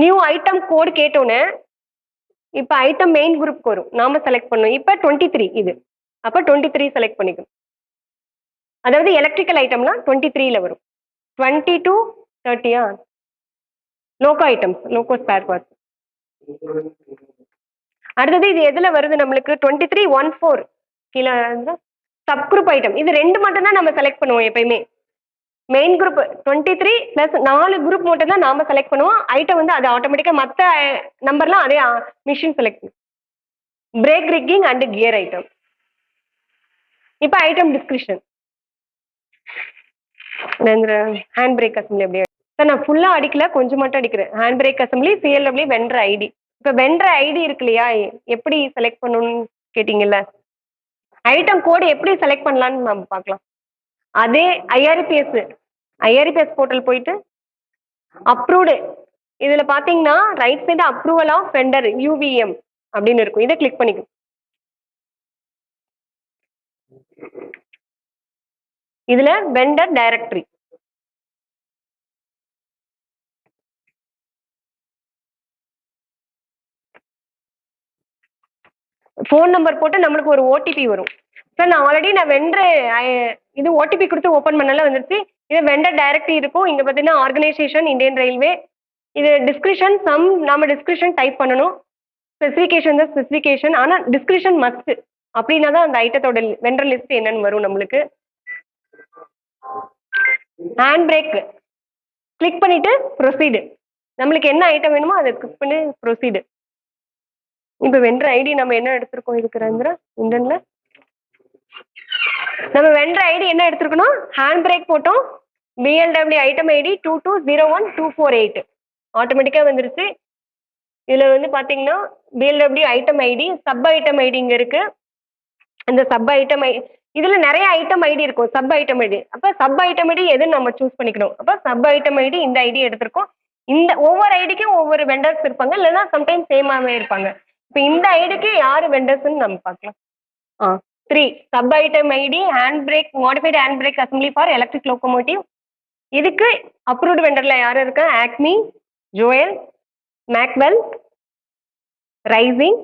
New item code கேட்டோன்னே இப்போ ஐட்டம் மெயின் குரூப்க்கு வரும், நாம செலக்ட் பண்ணணும். இப்போ 23 இது, அப்போ 23 செலக்ட் பண்ணிக்கணும். அதாவது எலக்ட்ரிக்கல் ஐட்டம்னா 23ல வரும். 22 30 loco items, loco spare parts. அடுத்தது இது எதுல வருது நம்மளுக்கு 2314 கீழே சப் குரூப் ஐட்டம். இது 2 மட்டும் தான் நம்ம செலக்ட் பண்ணுவோம் எப்பயுமே. மெயின் குரூப் 23 ப்ளஸ் 4 குரூப் மட்டும் தான் நாம செலக்ட் பண்ணுவோம். ஐட்டம் வந்து அது ஆட்டோமேட்டிக்காக மற்ற நம்பர்லாம் அதே மிஷின் செலக்ட் பண்ணும். Brake rigging and gear item. இப்போ item description hand brake assembly அப்படியே சார் நான் ஃபுல்லாக அடிக்கல, கொஞ்சம் மட்டும் அடிக்கிறேன். Hand brake assembly CLW vendor ID. இப்போ வெண்டர் ஐடி இருக்கு இல்லையா, எப்படி செலக்ட் பண்ணணும்னு கேட்டிங்கல்ல, ஐட்டம் கோடு எப்படி செலக்ட் பண்ணலான்னு நம்ம பார்க்கலாம். அதே ஐஆர்பிஎஸ் போர்ட்டல் போயிட்டு அப்ரூவ்டு இதில் பார்த்தீங்கன்னா right side approval of vendor UVM அப்படின்னு இருக்கும். இதை கிளிக் பண்ணிக்கணும். இதுல வெண்டர் டைரக்டரி ஃபோன் நம்பர் போட்டு நம்மளுக்கு ஒரு ஓடிபி வரும். சார் நான் ஆல்ரெடி வெண்டர் இது ஓடிபி கொடுத்து ஓப்பன் பண்ணல வந்துருச்சு. இது வெண்டர் டைரக்டரி இருக்கும். இங்கே பார்த்தீங்கன்னா ஆர்கனைசேஷன் இந்தியன் ரயில்வே. இது டிஸ்கிரிப்ஷன் சம் நாம டிஸ்கிரிப்ஷன் டைப் பண்ணணும். ஸ்பெசிஃபிகேஷன் தான் ஸ்பெசிஃபிகேஷன், ஆனால் டிஸ்கிரிப்ஷன் மஸ்ட். அப்படின்னா தான் அந்த ஐட்டத்தோட வெண்டர் லிஸ்ட் என்னன்னு வரும் நம்மளுக்கு. ஹேண்ட் பிரேக் கிளிக் பண்ணிட்டு ப்ரொசீடு. நம்மளுக்கு என்ன ஐட்டம் வேணுமோ அதை கிளிக் பண்ணி ப்ரொசீடு. இப்போ வெண்டர் ஐடி நம்ம என்ன எடுத்திருக்கோம் இதுக்கு இண்டன்ல நம்ம வென்ற ஐடி என்ன எடுத்துருக்கணும், ஹேண்ட் பிரேக் போட்டோம், பிஎல்டபிள்யூ ஐட்டம் ஐடி 2201248 ஆட்டோமேட்டிக்காக வந்துருச்சு. இதில் வந்து பார்த்தீங்கன்னா PLW item ID sub item ID இங்கே இருக்கு. இந்த சப் ஐட்டம் இதில் நிறைய ஐட்டம் ஐடி இருக்கும், சப் ஐட்டம் ஐடி. அப்போ சப் ஐட்டம் ஐடி எதுன்னு நம்ம சூஸ் பண்ணிக்கணும். அப்போ சப் ஐட்டம் ஐடி இந்த ஐடி எடுத்திருக்கோம். இந்த ஒவ்வொரு ஐடிக்கும் ஒவ்வொரு வெண்டர்ஸ் இருப்பாங்க, இல்லைன்னா சம்டைம்ஸ் சேமாகவே இருப்பாங்க. இப்போ இந்த ஐடிக்கு யார் வெண்டர்ஸ்ன்னு நம்ம பார்க்கலாம். 3 sub item ID hand brake modified hand brake assembly for electric locomotive. இதுக்கு அப்ரூவ்டு வெண்டரில் யார் இருக்கா, ஆக்மி, ஜோயல், மேக்வெல், ரைசிங்,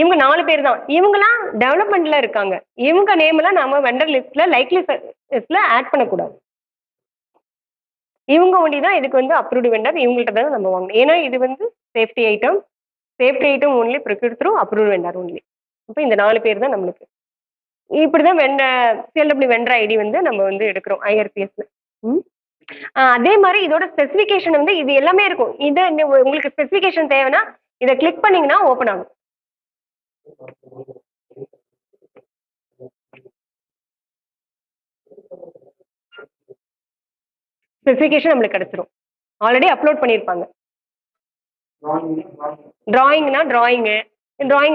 இவங்க 4 பேர் தான். இவங்கலாம் டெவலப்மெண்ட்ல இருக்காங்க. இவங்க நேம்லாம் நம்ம வெண்டர் லிஸ்ட்ல லைக்லி லிஸ்ட்ல ஆட் பண்ணக்கூடாது. இவங்க ஒண்டி தான் இதுக்கு வந்து அப்ரூவ்டு வெண்டர். இவங்கள்ட்ட தான் நம்ம வாங்கணும். ஏன்னா இது வந்து safety item only procured through approved vendor only. இப்போ இந்த 4 பேர் தான் நம்மளுக்கு. இப்படி தான் சிஎல்டபிள்யூ வெண்டர் ஐடி வந்து நம்ம வந்து எடுக்கிறோம் ஐஆர்பிஎஸ்ல. அதே மாதிரி இதோட ஸ்பெசிஃபிகேஷன் வந்து இது எல்லாமே இருக்கும். இது உங்களுக்கு ஸ்பெசிஃபிகேஷன் தேவைன்னா இதை கிளிக் பண்ணீங்கன்னா ஓப்பன் ஆகும். ஸ்பெசிஃபிகேஷன் நம்மளுக்கு கிடைச்சிரும். ஆல்ரெடி அப்லோட் பண்ணியிருப்பாங்க. டிராயிங்னா டிராயிங்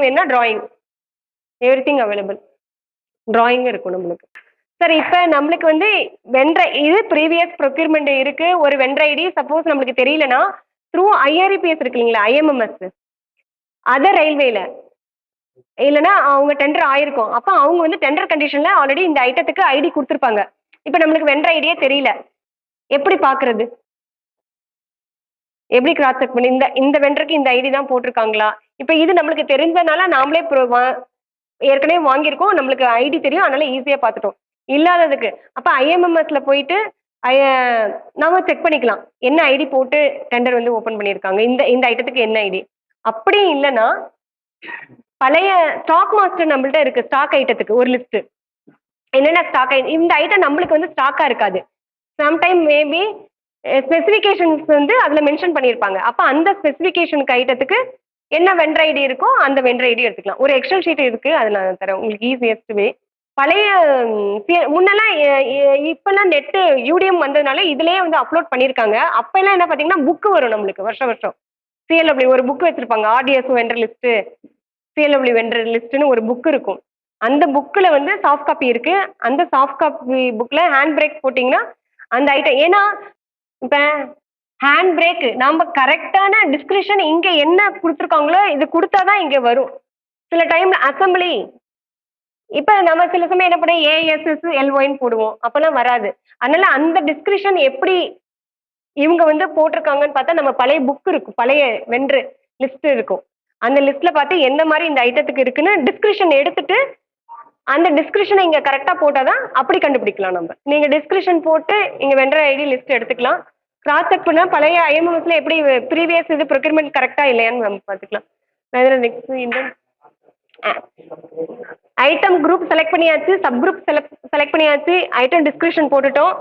வேணும்னா டிராயிங், எவ்ரிதிங் அவைலபிள். டிராயிங் இருக்கும் நம்மளுக்கு. சார் இப்போ நம்மளுக்கு வந்து இது ப்ரீவியஸ் ப்ரொக்யூர்மெண்ட் இருக்கு. ஒரு வெண்டர் ஐடி சப்போஸ் நம்மளுக்கு தெரியலனா த்ரூ ஐஆர்பிஎஸ் இருக்கு இல்லைங்களா, ஐஎம்எம்எஸ், அதர் ரயில்வேல இல்லைன்னா அவங்க டெண்டர் ஆயிருக்கும். அப்போ அவங்க வந்து டெண்டர் கண்டிஷன்ல ஆல்ரெடி இந்த ஐட்டத்துக்கு ஐடி கொடுத்துருப்பாங்க. இப்போ நம்மளுக்கு வெண்டர் ஐடியே தெரியல, எப்படி பார்க்கறது, எப்படி கிராஸ் செக் பண்ணி இந்த வெண்டருக்கு இந்த ஐடி தான் போட்டிருக்காங்களா? இப்போ இது நம்மளுக்கு தெரிஞ்சதுனால நாமளே ஏற்கனவே வாங்கியிருக்கோம், நம்மளுக்கு ஐடி தெரியும், அதனால ஈஸியாக பார்த்துட்டோம். இல்லாததுக்கு அப்போ ஐஎம்எம்எஸ்ல போயிட்டு நாம செக் பண்ணிக்கலாம் என்ன ஐடி போட்டு டெண்டர் வந்து ஓப்பன் பண்ணியிருக்காங்க, இந்த ஐட்டத்துக்கு என்ன ஐடி. அப்படி இல்லைன்னா பழைய ஸ்டாக் மாஸ்டர் நம்மள்ட்ட இருக்கு, ஸ்டாக் ஐட்டத்துக்கு ஒரு லிஸ்ட், என்னென்ன ஸ்டாக் இந்த ஐட்டம் நம்மளுக்கு வந்து ஸ்டாக்கா இருக்காது. சம்டைம் மேபி ஸ்பெசிஃபிகேஷன்ஸ் வந்து அதில் மென்ஷன் பண்ணியிருப்பாங்க. அப்போ அந்த ஸ்பெசிஃபிகேஷனுக்கு ஐட்டத்துக்கு என்ன வெண்டர் ஐடி இருக்கோ அந்த வெண்டர் ஐடி எடுத்துக்கலாம். ஒரு எக்ஸல் ஷீட் இருக்கு, அதை நான் தரேன் உங்களுக்கு ஈஸியஸ்ட் வே. பழைய முன்னெல்லாம் இப்பெல்லாம் நெட்டு யூடிஎம் வந்ததுனால இதுலயே வந்து அப்லோட் பண்ணியிருக்காங்க. அப்பெல்லாம் என்ன பார்த்தீங்கன்னா புக்கு வரும் நம்மளுக்கு வருஷம் சிஎல்டபிள்யூ ஒரு புக் வச்சிருப்பாங்க, ஆர்டிஎஸ் வெண்டர் லிஸ்ட், சிஎல்டபிள்யூ வெண்டர் லிஸ்ட்னு ஒரு புக் இருக்கும். அந்த புக்கில் வந்து சாஃப்ட் காப்பி இருக்கு. அந்த சாஃப்ட் காப்பி புக்கில் ஹேண்ட் பிரேக் போட்டிங்கன்னா அந்த ஐட்டம், ஏன்னா இப்போ ஹேண்ட் பிரேக் நம்ம கரெக்டான டிஸ்கிரிப்ஷன் இங்கே என்ன கொடுத்துருக்காங்களோ இது கொடுத்தா தான் இங்கே வரும். சில டைம்ல அசம்பிளி இப்போ நம்ம சில சமயம் என்ன பண்ண ஏஎஸ்எஸ் எல்ஒய்ன்னு போடுவோம், அப்போல்லாம் வராது. அதனால அந்த டிஸ்கிரிப்ஷன் எப்படி இவங்க வந்து போட்டிருக்காங்கன்னு பார்த்தா நம்ம பழைய புக் இருக்கும், பழைய வெண்டர் லிஸ்ட் இருக்கும். அந்த லிஸ்ட்ல பார்த்து எந்த மாதிரி இந்த ஐட்டத்துக்கு இருக்குன்னு டிஸ்கிரிப்ஷன் எடுத்துட்டு அந்த டிஸ்கிரிப்ஷனை இங்கே கரெக்டாக போட்டால் தான் அப்படி கண்டுபிடிக்கலாம். நம்ம நீங்கள் டிஸ்கிரிப்ஷன் போட்டு இங்கே வெண்டர் ஐடி லிஸ்ட் எடுத்துக்கலாம். கிராஸ் செக் பண்ணால் பழைய ஐஎம்எம்எஸ்ல எப்படி ப்ரீவியஸ் இது ப்ரொக்யூர்மெண்ட் கரெக்டாக இல்லையான்னு நம்ம பார்த்துக்கலாம். நெக்ஸ்ட் இந்த ஐட்டம் குரூப் செலக்ட் பண்ணியாச்சு, சப் குரூப் செலக்ட் பண்ணியாச்சு, ஐட்டம் டிஸ்கிரிப்ஷன் போட்டுட்டோம்.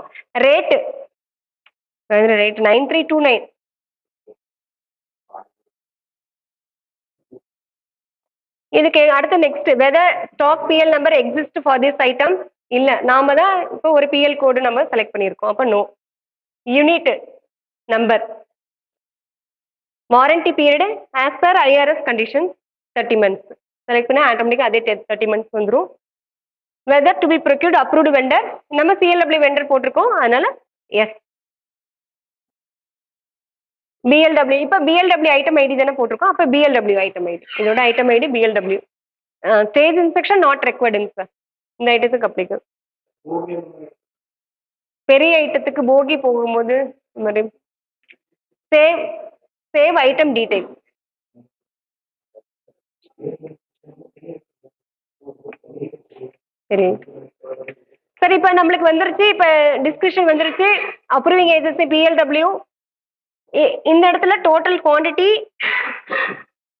ரேட்டு 9329. இதுக்கு அடுத்து next whether stock PL number exist for this item. இல்லை, நாம தான் இப்போ ஒரு பிஎல் கோடு நம்ம செலக்ட் பண்ணியிருக்கோம். அப்போ no. Unit number, warranty period as per IRS condition 30 months select பண்ணால் ஆட்டோமேட்டிக்காக அதே 30 months வந்துடும். Whether to be procured approved vendor, நம்ம சிஎல்டபிள்யூ வெண்டர் போட்டிருக்கோம், அதனால எஸ். பிஎல்டபிள்யூ இப்போ பிஎல்டபிள்யூ ஐட்டம் ஐடி தானே போட்டிருக்கோம், அப்போ பிஎல்டபிள்யூ ஐட்டம் ஐடி, இதோட item ID PLW. Stage inspection not ரெக்வயர்டுங்க சார், இந்த ஐட்டத்துக்கு அப்ளிகபிள். பெரிய ஐட்டத்துக்கு போகி போகும்போது சேவ் ஐட்டம் டீடைல். சரி சார், இப்போ நம்மளுக்கு வந்துருச்சு, இப்போ டிஸ்கிரிப்ஷன் வந்துருச்சு, அப்ரூவிங் ஏஜென்சி பிஎல்டபிள்யூ. இந்த இடத்துல டோட்டல் குவான்டிட்டி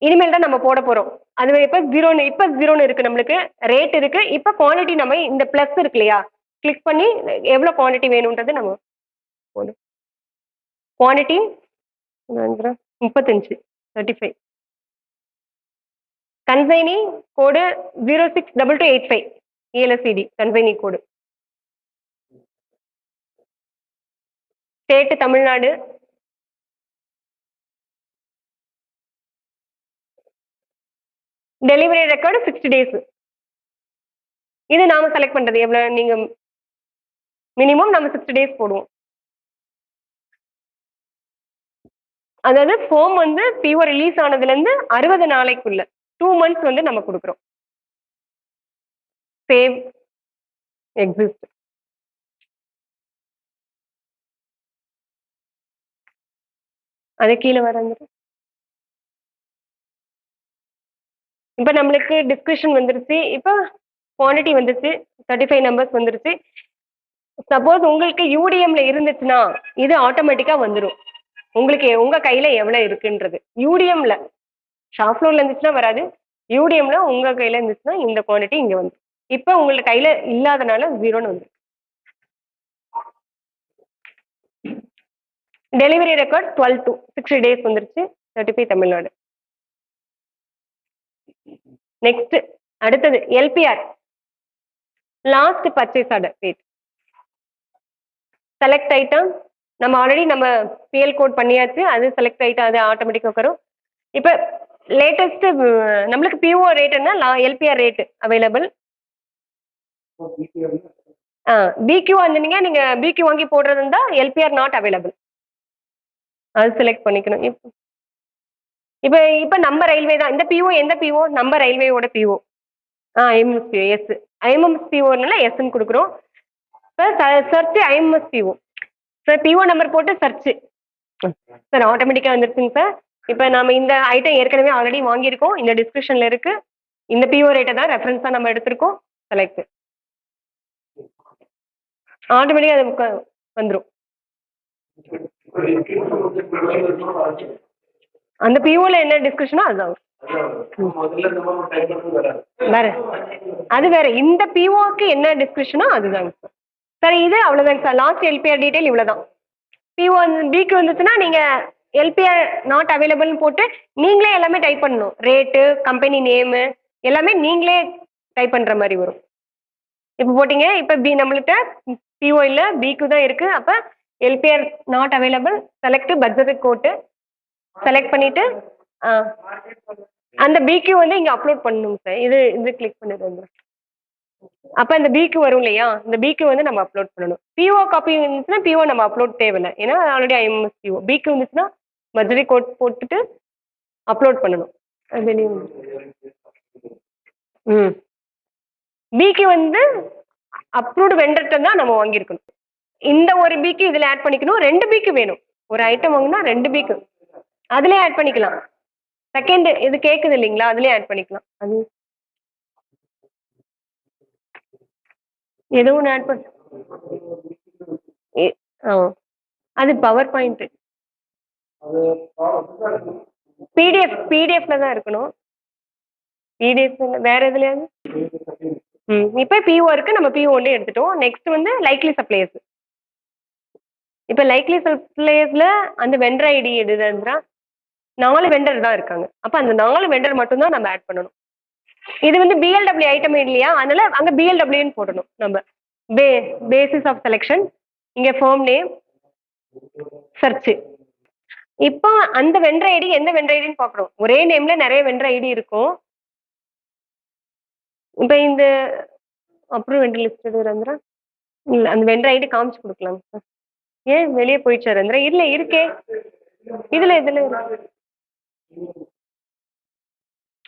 இனிமேல் தான் நம்ம போட போகிறோம். அது இப்போ 0 இருக்குது, நம்மளுக்கு ரேட் இருக்குது. இப்போ குவான்டிட்டி நம்ம இந்த ப்ளஸ் இருக்கு இல்லையா, கிளிக் பண்ணி எவ்வளோ குவான்டிட்டி வேணுன்றது நம்ம போடும். Quantity 35 35. Consigning code 062285. ELSED consignee code. State Tamil Nadu. Delivery record 60 days. இது நாம செலக்ட் பண்றது எவ்வளவு நீங்க மினிமம் நம்ம 60 டேஸ் போடுவோம். அதாவது ஃபார்ம் வந்து பிஓ ரிலீஸ் ஆனதுல இருந்து 60 நாளைக்குள்ள 2 months வந்து நம்ம கொடுக்குறோம். Save exist. அது கீழே வராங்க. இப்போ நம்மளுக்கு டிஸ்கிரிப்ஷன் வந்துருச்சு. இப்போ குவான்டிட்டி வந்துருச்சு. 35 நம்பர்ஸ் வந்துருச்சு. சப்போஸ் உங்களுக்கு யூடிஎம்ல இருந்துச்சுன்னா இது ஆட்டோமேட்டிக்கா வந்துடும். உங்களுக்கு உங்க கையில எவ்வளவு இருக்குன்றது யூடிஎம்ல. ஷாப் ஃப்ளோர்ல இருந்துச்சுன்னா வராது. யூடிஎம்ல உங்க கையில இருந்துச்சுன்னா இந்த குவான்டிட்டி இங்க வந்து. இப்போ உங்களுக்கு கையில இல்லாதனால 0ன்னு வந்து. டெலிவரி ரெக்கார்ட் 12 to 60 டேஸ் வந்துருச்சு. 35 தமிழ்நாடு. நெக்ஸ்ட் அடுத்தது LPR last purchase order rate. Select item நம்ம ஆல்ரெடி நம்ம பிஎல் கோட் பண்ணியாச்சு. அது செலக்ட் ஐட்டம் அது ஆட்டோமேட்டிக்காக வரும். இப்போ லேட்டஸ்ட் நம்மளுக்கு பிஓ ரேட்னா எல்பிஆர் ரேட் அவைலபிள். பிக்யூ வந்துனீங்க நீங்க பிக்யூ வாங்கி போடுறது இருந்தா எல்பிஆர் நாட் அவைலபிள். அது செலக்ட் பண்ணிக்கணும். இப்போ இப்போ நம்ம ரயில்வே தான். இந்த பிஓ எந்த பிஓ நம்ம ரயில்வேயோட PO. IMS PO S. IMS பிஓனால எஸ்ன்னு கொடுக்குறோம். இப்போ search IMS PO sir. PO number போட்டு சர்ச் சார் ஆட்டோமேட்டிக்காக வந்துருச்சுங்க சார். இப்போ நம்ம இந்த ஐட்டம் ஏற்கனவே ஆல்ரெடி வாங்கியிருக்கோம். இந்த டிஸ்கிரிப்ஷனில் இருக்கு. இந்த பிஓ ரேட்டை தான் ரெஃபரன்ஸாக நம்ம எடுத்திருக்கோம். செலக்ட் ஆட்டோமேட்டிக்காக அது வந்துடும். அந்த பிஓல என்ன டிஸ்கிரிப்ஷனோ அதுதான் வேற. அது வேற. இந்த பிஓக்கு என்ன டிஸ்கிரிப்ஷனோ அதுதாங்க சார். சார் இது அவ்வளோதாங்க சார். லாஸ்ட் எல்பிஆர் டீடைல் இவ்வளோதான். பிஓ பிக்கு வந்துச்சுன்னா நீங்கள் எல்பிஆர் நாட் அவைலபிள்னு போட்டு நீங்களே எல்லாமே டைப் பண்ணணும். ரேட்டு கம்பெனி நேமு எல்லாமே நீங்களே டைப் பண்ணுற மாதிரி வரும். இப்போ போட்டிங்க. இப்போ நம்மள்கிட்ட பிஓ இல்லை பிக்கு தான் இருக்குது. அப்போ LPR not available select budget code select பண்ணிவிட்டு அந்த பிக்யூ வந்து இங்கே அப்லோட் பண்ணணும் சார். இது கிளிக் பண்ணிடுங்க. அப்போ இந்த பிக்யூ வரும் இல்லையா, இந்த பிக்யூ வந்து நம்ம அப்லோட் பண்ணணும். பிஓ காப்பி இருந்துச்சுன்னா பிஓ நம்ம அப்லோட் தேவையில்லை. ஏன்னா ஆல்ரெடி ஐஎம்எஸ் பிஓ. பிக்யூ இருந்துச்சுன்னா பட்ஜெட் கோட் போட்டுட்டு அப்லோட் பண்ணணும். அது பிக்யூ வந்து அப்ரூவ்டு வெண்டர்கிட்ட தான் நம்ம வாங்கியிருக்கணும். இந்த ஒரு பிக்கு இதில் ஆட் பண்ணிக்கணும். 2 பிக்கு வேணும். ஒரு ஐட்டம் வாங்கினா 2 பிக்கு அதுலேயே ஆட் பண்ணிக்கலாம். செகண்ட் இது கேட்குது இல்லைங்களா, அதுலேயே ஆட் பண்ணிக்கலாம். அது ஏதோ ஒன்று ஆட் பண்ண. அது பவர் பாயிண்ட் பிடிஎஃப்ல தான் இருக்கணும். பிடிஎஃப் வேற எதுலையாவது. இப்போ பிஓ இருக்கு. நம்ம பிஓ ஒன்றே எடுத்துட்டோம். நெக்ஸ்ட் வந்து லைக்லி சப்ளையர்ஸ். இப்போ லைக்லி சப்ளையர்ஸ்ல அந்த வெண்டர் ஐடி எடுதுன்றா 4 வெண்டர் தான் இருக்காங்க. அப்போ அந்த 4 வெண்டர் மட்டும்தான் நம்ம ஆட் பண்ணணும். இது வந்து பிஎல்டபிள்யூ ஐட்டம் இல்லையா, அதனால அங்கே பிஎல்டபிள்யூன்னு போடணும். நம்ம பேசிஸ் ஆஃப் செலெக்ஷன் இங்கே ஃபார்ம் நேம் சர்ச். இப்போ அந்த வெண்டர் ஐடி எந்த வெண்டர் ஐடின்னு பார்க்குறோம். ஒரே நேம்ல நிறைய வெண்டர் ஐடி இருக்கும். இப்போ இந்த அப்ரூவ் வெண்டர் லிஸ்ட் ரந்திரா இல்லை, அந்த வெண்டர் ஐடி காமிச்சு கொடுக்கலாம் சார். ஏன் வெளியே போயிடுச்சு ரந்திரா? இல்லை இருக்கே இதில்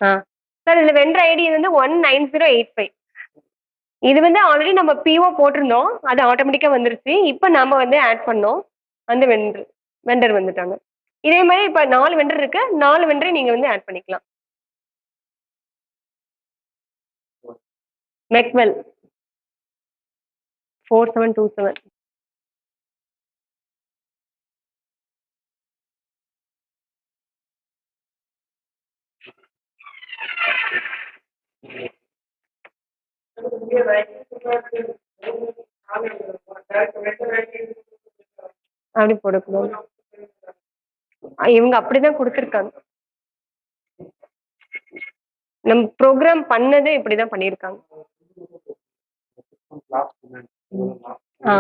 சார். இதில் வெண்டர் ஐடி வந்து 19085. இது வந்து ஆல்ரெடி நம்ம பிஓ போட்டிருந்தோம். அது ஆட்டோமேட்டிக்காக வந்துருச்சு. இப்போ நம்ம வந்து ஆட் பண்ணோம். அந்த வெண்டர் வந்துட்டாங்க. இதே மாதிரி இப்போ 4 வெண்டர் இருக்கு. 4 வெண்டரை நீங்கள் வந்து ஆட் பண்ணிக்கலாம். மெக்வெல் 4727. அப்படி போடக்கூடாது. இவங்க அப்படிதான் கொடுத்துருக்காங்க. நம்ம ப்ரோக்ராம் பண்ணது இப்படிதான் பண்ணியிருக்காங்க. ஆ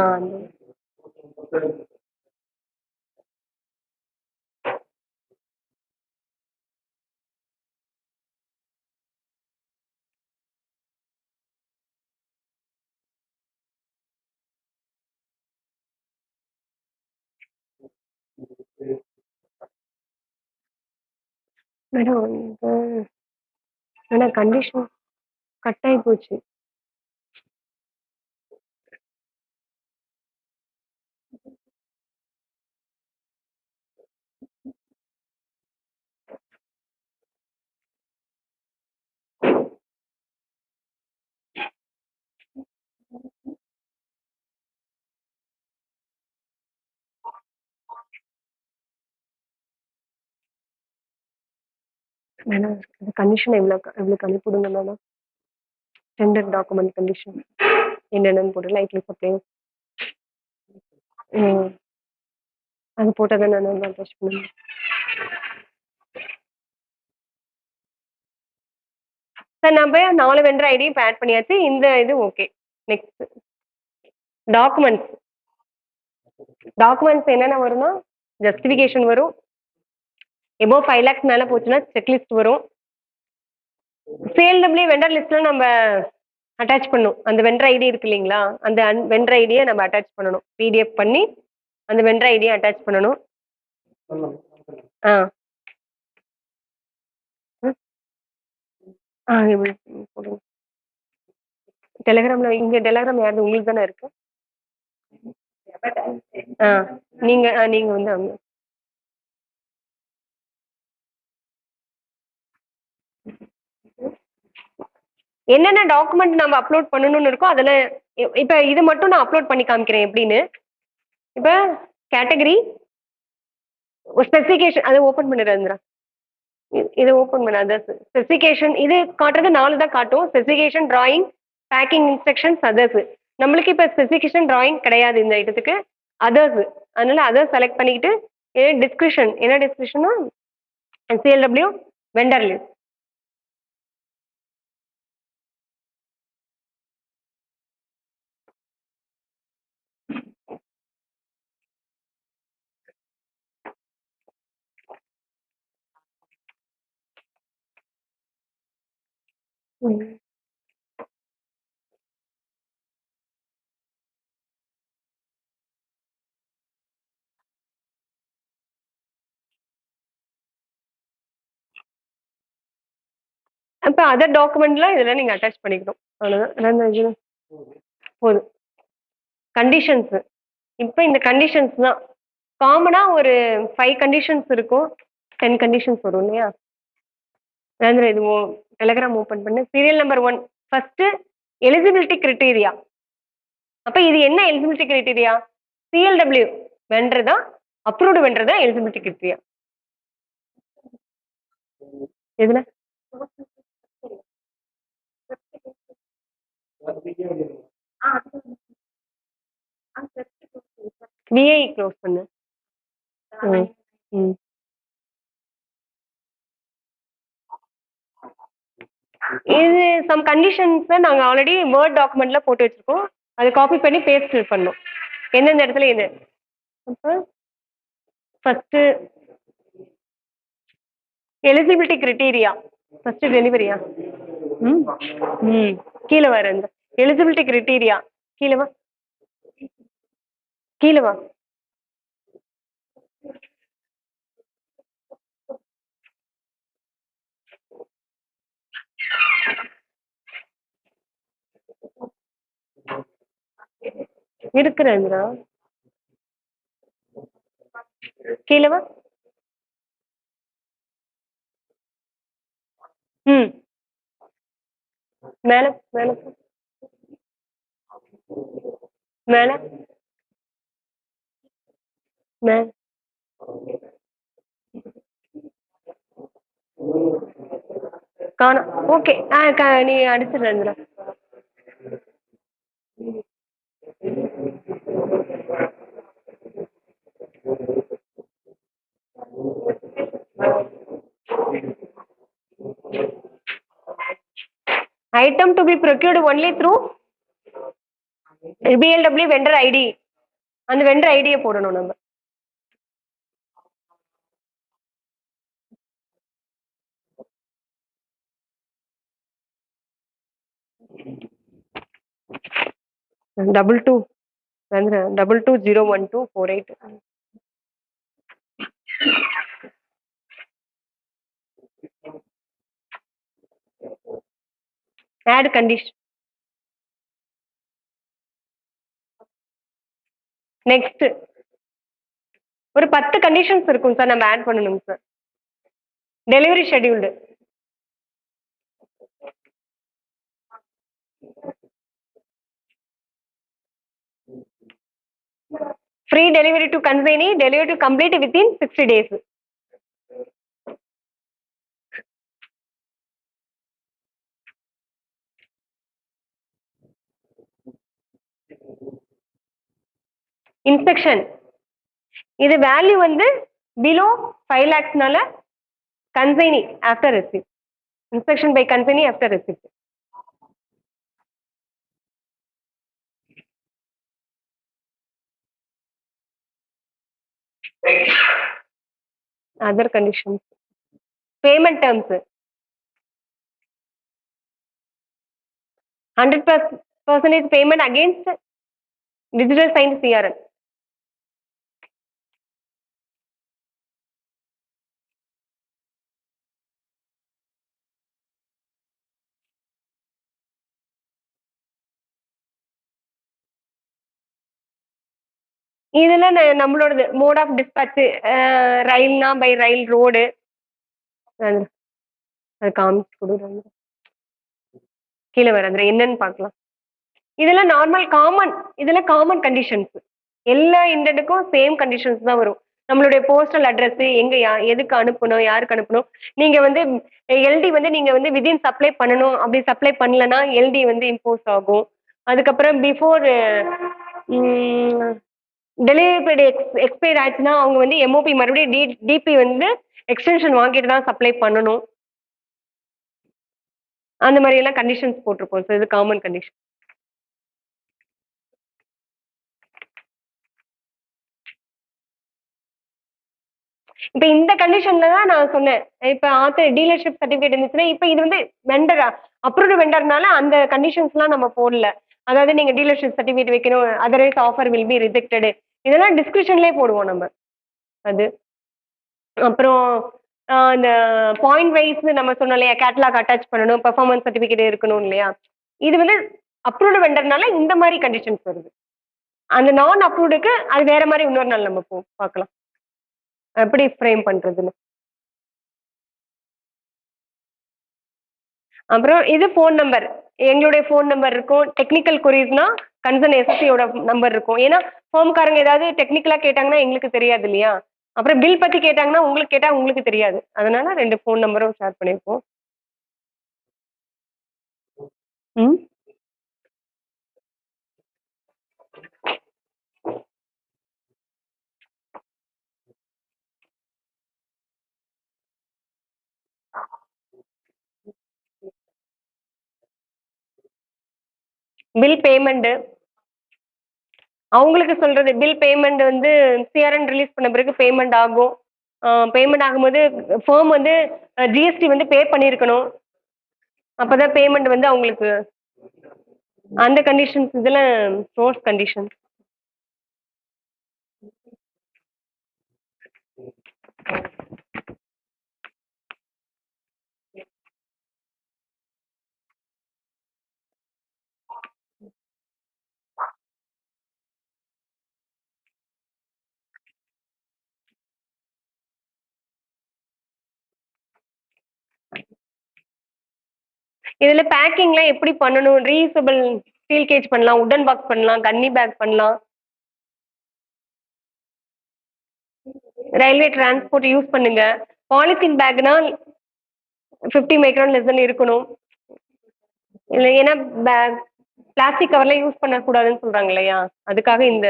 மேடம் மேடம் கண்டிஷன் கட் ஆகி போச்சு. மேடம் கண்டிஷன் எவ்வளோக்கு அனுப்பிவிடுங்க மேடம். டெண்டர் டாக்குமெண்ட் கண்டிஷன் என்னென்னு போட்டு லைட்லி சப்ளை. ம் அது போட்டால் தான் நான் வந்து அட்டாச் பண்ணுவேன். சார் நம்ம 4 வெண்டர் ஐடி இப்போ ஆட் பண்ணியாச்சு. இந்த இது ஓகே. Next documents. டாக்குமெண்ட்ஸ் என்னென்ன வரும்னா ஜஸ்டிஃபிகேஷன் வரும். எபோவ் 5 lakhs மேலே போச்சுன்னா செக்லிஸ்ட் வரும். சிஎல்டபிள்யூ வெண்டர் லிஸ்ட்டில் நம்ம அட்டாச் பண்ணணும். அந்த வெண்டர் ஐடி இருக்கு இல்லைங்களா, அந்த வெண்டர் ஐடியை நம்ம அட்டாச் பண்ணணும். பிடிஎஃப் பண்ணி அந்த வெண்டர் ஐடியை அட்டாச் பண்ணணும். ஆ ஆ போடுங்க. டெலகிராமில் இங்கே டெலகிராம் யாரு உங்களுக்கு தானே இருக்கு. ஆ நீங்கள் வந்து அங்க என்னென்ன டாக்குமெண்ட் நம்ம அப்லோட் பண்ணணும்னு இருக்கோ அதில் இப்போ இது மட்டும் நான் அப்லோட் பண்ணி காமிக்கிறேன் எப்படின்னு. இப்போ கேட்டகரி ஸ்பெசிஃபிகேஷன் அதை ஓப்பன் பண்ணிடுறேன். இதை ஓப்பன் பண்ண அதர்ஸ் ஸ்பெசிஃபிகேஷன் இது காட்டுறது 4 தான் காட்டும். Specification, drawing, packing instructions, others. நம்மளுக்கு இப்போ ஸ்பெசிஃபிகேஷன் டிராயிங் கிடையாது இந்த ஐட்டத்துக்கு. அதர்ஸ், அதனால அதர்ஸ் செலக்ட் பண்ணிக்கிட்டு டிஸ்கிரிப்ஷன் என்ன டிஸ்கிரிப்ஷன்னா சிஎல்டபிள்யூ வெண்டர் லிஸ்ட். இப்போ அதர் டாக்குமெண்ட்லாம் இதில் நீங்கள் அட்டாச் பண்ணிக்கணும். அவ்வளோதான் இது போதும். கண்டிஷன்ஸு இப்போ இந்த கண்டிஷன்ஸ் தான் காமனாக ஒரு 5 கண்டிஷன்ஸ் இருக்கும். 10 கண்டிஷன்ஸ் வரும் இல்லையா. ரேந்திர இது டெலகிராம் ஓப்பன் பண்ணு. Serial number 1 first eligibility criteria. அப்போ இது என்ன எலிஜிபிலிட்டி கிரிட்டீரியா? சிஎல்டபிள்யூ வெண்டர் தான், அப்ரூவ்டு வெண்டர் தான் எலிஜிபிலிட்டி கிரிட்டீரியா. எதுல விஐ க்ளோஸ் பண்ணு. ம் இது சம் கண்டிஷன்ஸை நாங்கள் ஆல்ரெடி வேர்ட் டாக்குமெண்ட்ல போட்டு வச்சிருக்கோம். அதை காப்பி பண்ணி பேஸ்ட் பண்ணோம் எந்தெந்த இடத்துல இது. அப்போ ஃபர்ஸ்ட் எலிஜிபிலிட்டி கிரிட்டீரியா ஃபர்ஸ்ட் டெலிவரியா. ம் ம் கீழே வர இந்த எலிஜிபிலிட்டி கிரிட்டீரியா கீழே வா, கீழே வா. இருக்கிறேங்கிறா கீழே வா. ம் மேலே மேலே மேலே மேலே காணும். ஓகே நீ அடிச்சிடுறேங்கிற. Item to be procured only through BLW vendor ID, அந்த வெண்டர் ஐடியை போடணும் நம்ம. Double two 220124 add condition. Next ஒரு 10 கண்டிஷன்ஸ் இருக்கும் சார், நம்ம ஆட் பண்ணணும் sir. Delivery scheduled, free delivery to consignee, delivery to complete within 60 days. Inspection, இது value வந்து பிலோ 5 lakhsனால consignee after receipt. Inspection by consignee after receipt. Other conditions. Payment terms 100% payment against digital sign CRL. இதுல நம்மளோடது mode of dispatch, ரயில்னா by rail, road அது காமிச்சு கொடுக்குறாங்க. கீழே வர அந்த என்னன்னு பார்க்கலாம். இதெல்லாம் நார்மல் காமன், இதெல்லாம் காமன் கண்டிஷன்ஸ். எல்லா இண்டென்ட்டுக்கும் சேம் கண்டிஷன்ஸ் தான் வரும். நம்மளுடைய போஸ்டல் அட்ரஸ் எங்க எதுக்கு அனுப்பணும், யாருக்கு அனுப்பணும், நீங்க வந்து எல்டி வந்து நீங்க வந்து விதின் சப்ளை பண்ணணும், அப்படி சப்ளை பண்ணலன்னா எல்டி வந்து இம்போஸ் ஆகும். அதுக்கப்புறம் பிஃபோர் டெலிவரி பீரியட் எக்ஸ்பயர் ஆச்சுன்னா அவங்க வந்து எம்ஓபி மறுபடியும் டிபி வந்து எக்ஸ்டென்ஷன் வாங்கிட்டு தான் சப்ளை பண்ணணும். அந்த மாதிரி எல்லாம் கண்டிஷன்ஸ் போட்டிருப்போம் சார், இது காமன் கண்டிஷன். இப்ப இந்த கண்டிஷன்ல தான் நான் சொன்னேன், இப்ப ஆத்தர் டீலர்ஷிப் சர்டிபிகேட் இருந்துச்சுன்னா, இப்ப இது வந்து வெண்டர் அப்ரூவ்டு வெண்டர்னால அந்த கண்டிஷன்ஸ்லாம் நம்ம போடல. அதாவது நீங்க டீலர்ஷிப் சர்டிபிகேட் வைக்கணும், otherwise offer will be rejected, இதெல்லாம் டிஸ்கிரிப்ஷன்லேயே போடுவோம் நம்ம. அது அப்புறம் இந்த பாயிண்ட் வைஸ் நம்ம சொன்னோம் இல்லையா, கேட்லாக் அட்டாச் பண்ணணும், பெர்ஃபார்மன்ஸ் சர்டிபிகேட் இருக்கணும் இல்லையா, இது வந்து அப்ரூவ்டு வெண்டர்னால இந்த மாதிரி கண்டிஷன்ஸ் வருது. அந்த நான் அப்ரூவ்டுக்கு அது வேற மாதிரி இன்னொரு நாள் நம்ம பார்க்கலாம் எப்படி ஃப்ரேம் பண்றதுன்னு. அப்புறம் இது ஃபோன் நம்பர், எங்களுடைய ஃபோன் நம்பர் இருக்கும். டெக்னிக்கல் குரீஸ்னா கன்சர்ன் எஸ்எஸ்சியோட நம்பர் இருக்கும். ஏன்னா ஃபோம்காரங்க ஏதாவது டெக்னிக்கலா கேட்டாங்கன்னா எங்களுக்கு தெரியாது இல்லையா, அப்புறம் பில் பத்தி கேட்டாங்கன்னா உங்களுக்கு கேட்டா உங்களுக்கு தெரியாது, அதனால 2 ஃபோன் நம்பரும் ஷேர் பண்ணியிருக்கோம். ம் பில் பேமெண்ட் அவங்களுக்கு சொல்றது, பில் பேமெண்ட் வந்து சிஆர்என் ரிலீஸ் பண்ண பிறகு பேமெண்ட் ஆகும். பேமெண்ட் ஆகும்போது ஃபேம் வந்து ஜிஎஸ்டி வந்து பே பண்ணியிருக்கணும், அப்பதான் பேமெண்ட் வந்து அவங்களுக்கு. அந்த கண்டிஷன்ஸ் இதுல சோர்ஸ் கண்டிஷன். இதுல பேக்கிங்லாம் எப்படி பண்ணணும், ரீயூசபிள் ஸ்டீல் கேஜ் பண்ணலாம், உடன் பாக்ஸ் பண்ணலாம், கன்னி பேக் பண்ணலாம், ரயில்வே டிரான்ஸ்போர்ட் யூஸ் பண்ணுங்க. பாலித்தீன் பேக்னா 50 மைக்ரான் லெஸ் இருக்கணும். இல்லை ஏன்னா பிளாஸ்டிக் கவர்லாம் யூஸ் பண்ணக்கூடாதுன்னு சொல்றாங்க இல்லையா, அதுக்காக இந்த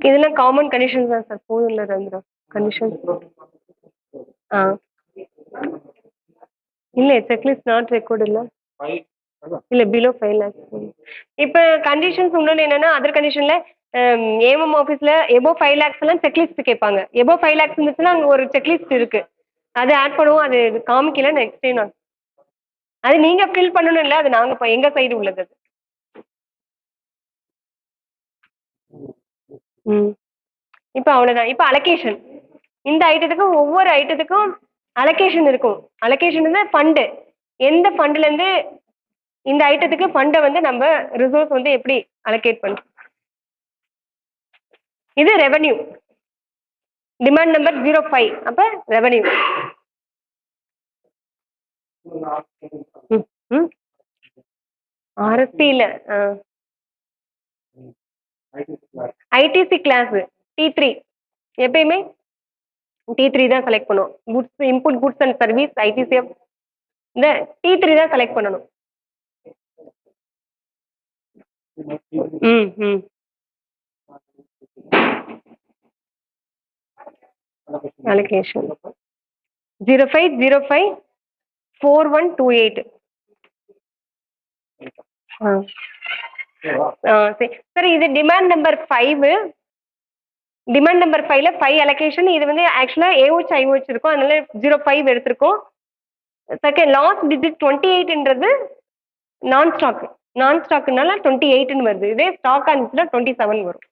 இதெல்லாம் காமன் கண்டிஷன்ஸ் தான் சார், போதும்ல ரந்திரம் கண்டிஷன். ஆ இல்லை செக்லிஸ்ட் நாட் ரெக்கார்டு இல்லை இல்லை பிலோ 5 lakhs. இப்போ கண்டிஷன்ஸ் இன்னொன்று என்னன்னா அதர் கண்டிஷனில் ஏஎம்எம் ஆஃபீஸில் எபோ 5 lakhs எல்லாம் செக்லிஸ்ட் கேட்பாங்க. எபோ 5 lakhs இருந்துச்சுன்னா அங்கே ஒரு செக்லிஸ்ட் இருக்கு, அது ஆட் பண்ணுவோம். அது காமிக்கல நெக்ஸ்ட் டைம் நான் அது நீங்கள் ஃபில் பண்ணணும் இல்லை, அது நாங்கள் இப்போ எங்கள் சைடு உள்ளது அது. ம் இப்போ அவ்வளோதான். இப்போ அலோகேஷன், இந்த ஐட்டத்துக்கு ஒவ்வொரு ஐட்டத்துக்கும் அலோகேஷன் இருக்கும். அலோகேஷன் வந்து ஃபண்டு, எந்த ஃபண்டுலேருந்து இந்த ஐட்டத்துக்கு ஃபண்டை வந்து நம்ம ரிசோர்ஸ் வந்து எப்படி அலோகேட் பண்ணுறோம். இது ரெவென்யூ, டிமாண்ட் நம்பர் 05. அப்போ ரெவென்யூ. ம் ம் ஆர்எஸ்பியில் ஐடிசி கிளாஸ் T3 எப்பயுமே T3 தான் செலக்ட் பண்ணுவோம். Goods input goods and service ITCF இந்த T3 தான் செலக்ட் பண்ணணும். ம் ம் அலோகேஷன் 05054128. சரி சார், இது டிமாண்ட் நம்பர் 5. டிமாண்ட் நம்பர் 5ல 5 அலோகேஷன். இது வந்து ஆக்சுவலாக ஏஓச் ஐஓச் இருக்கும், அதனால 05 எடுத்திருக்கோம். செகண்ட் லாஸ்ட் டிஜிட் 28ன்றது நான் ஸ்டாக், நான் ஸ்டாக்குனால 28ன்னு வருது. இதே ஸ்டாக் இருந்துச்சுன்னா 27 வரும்.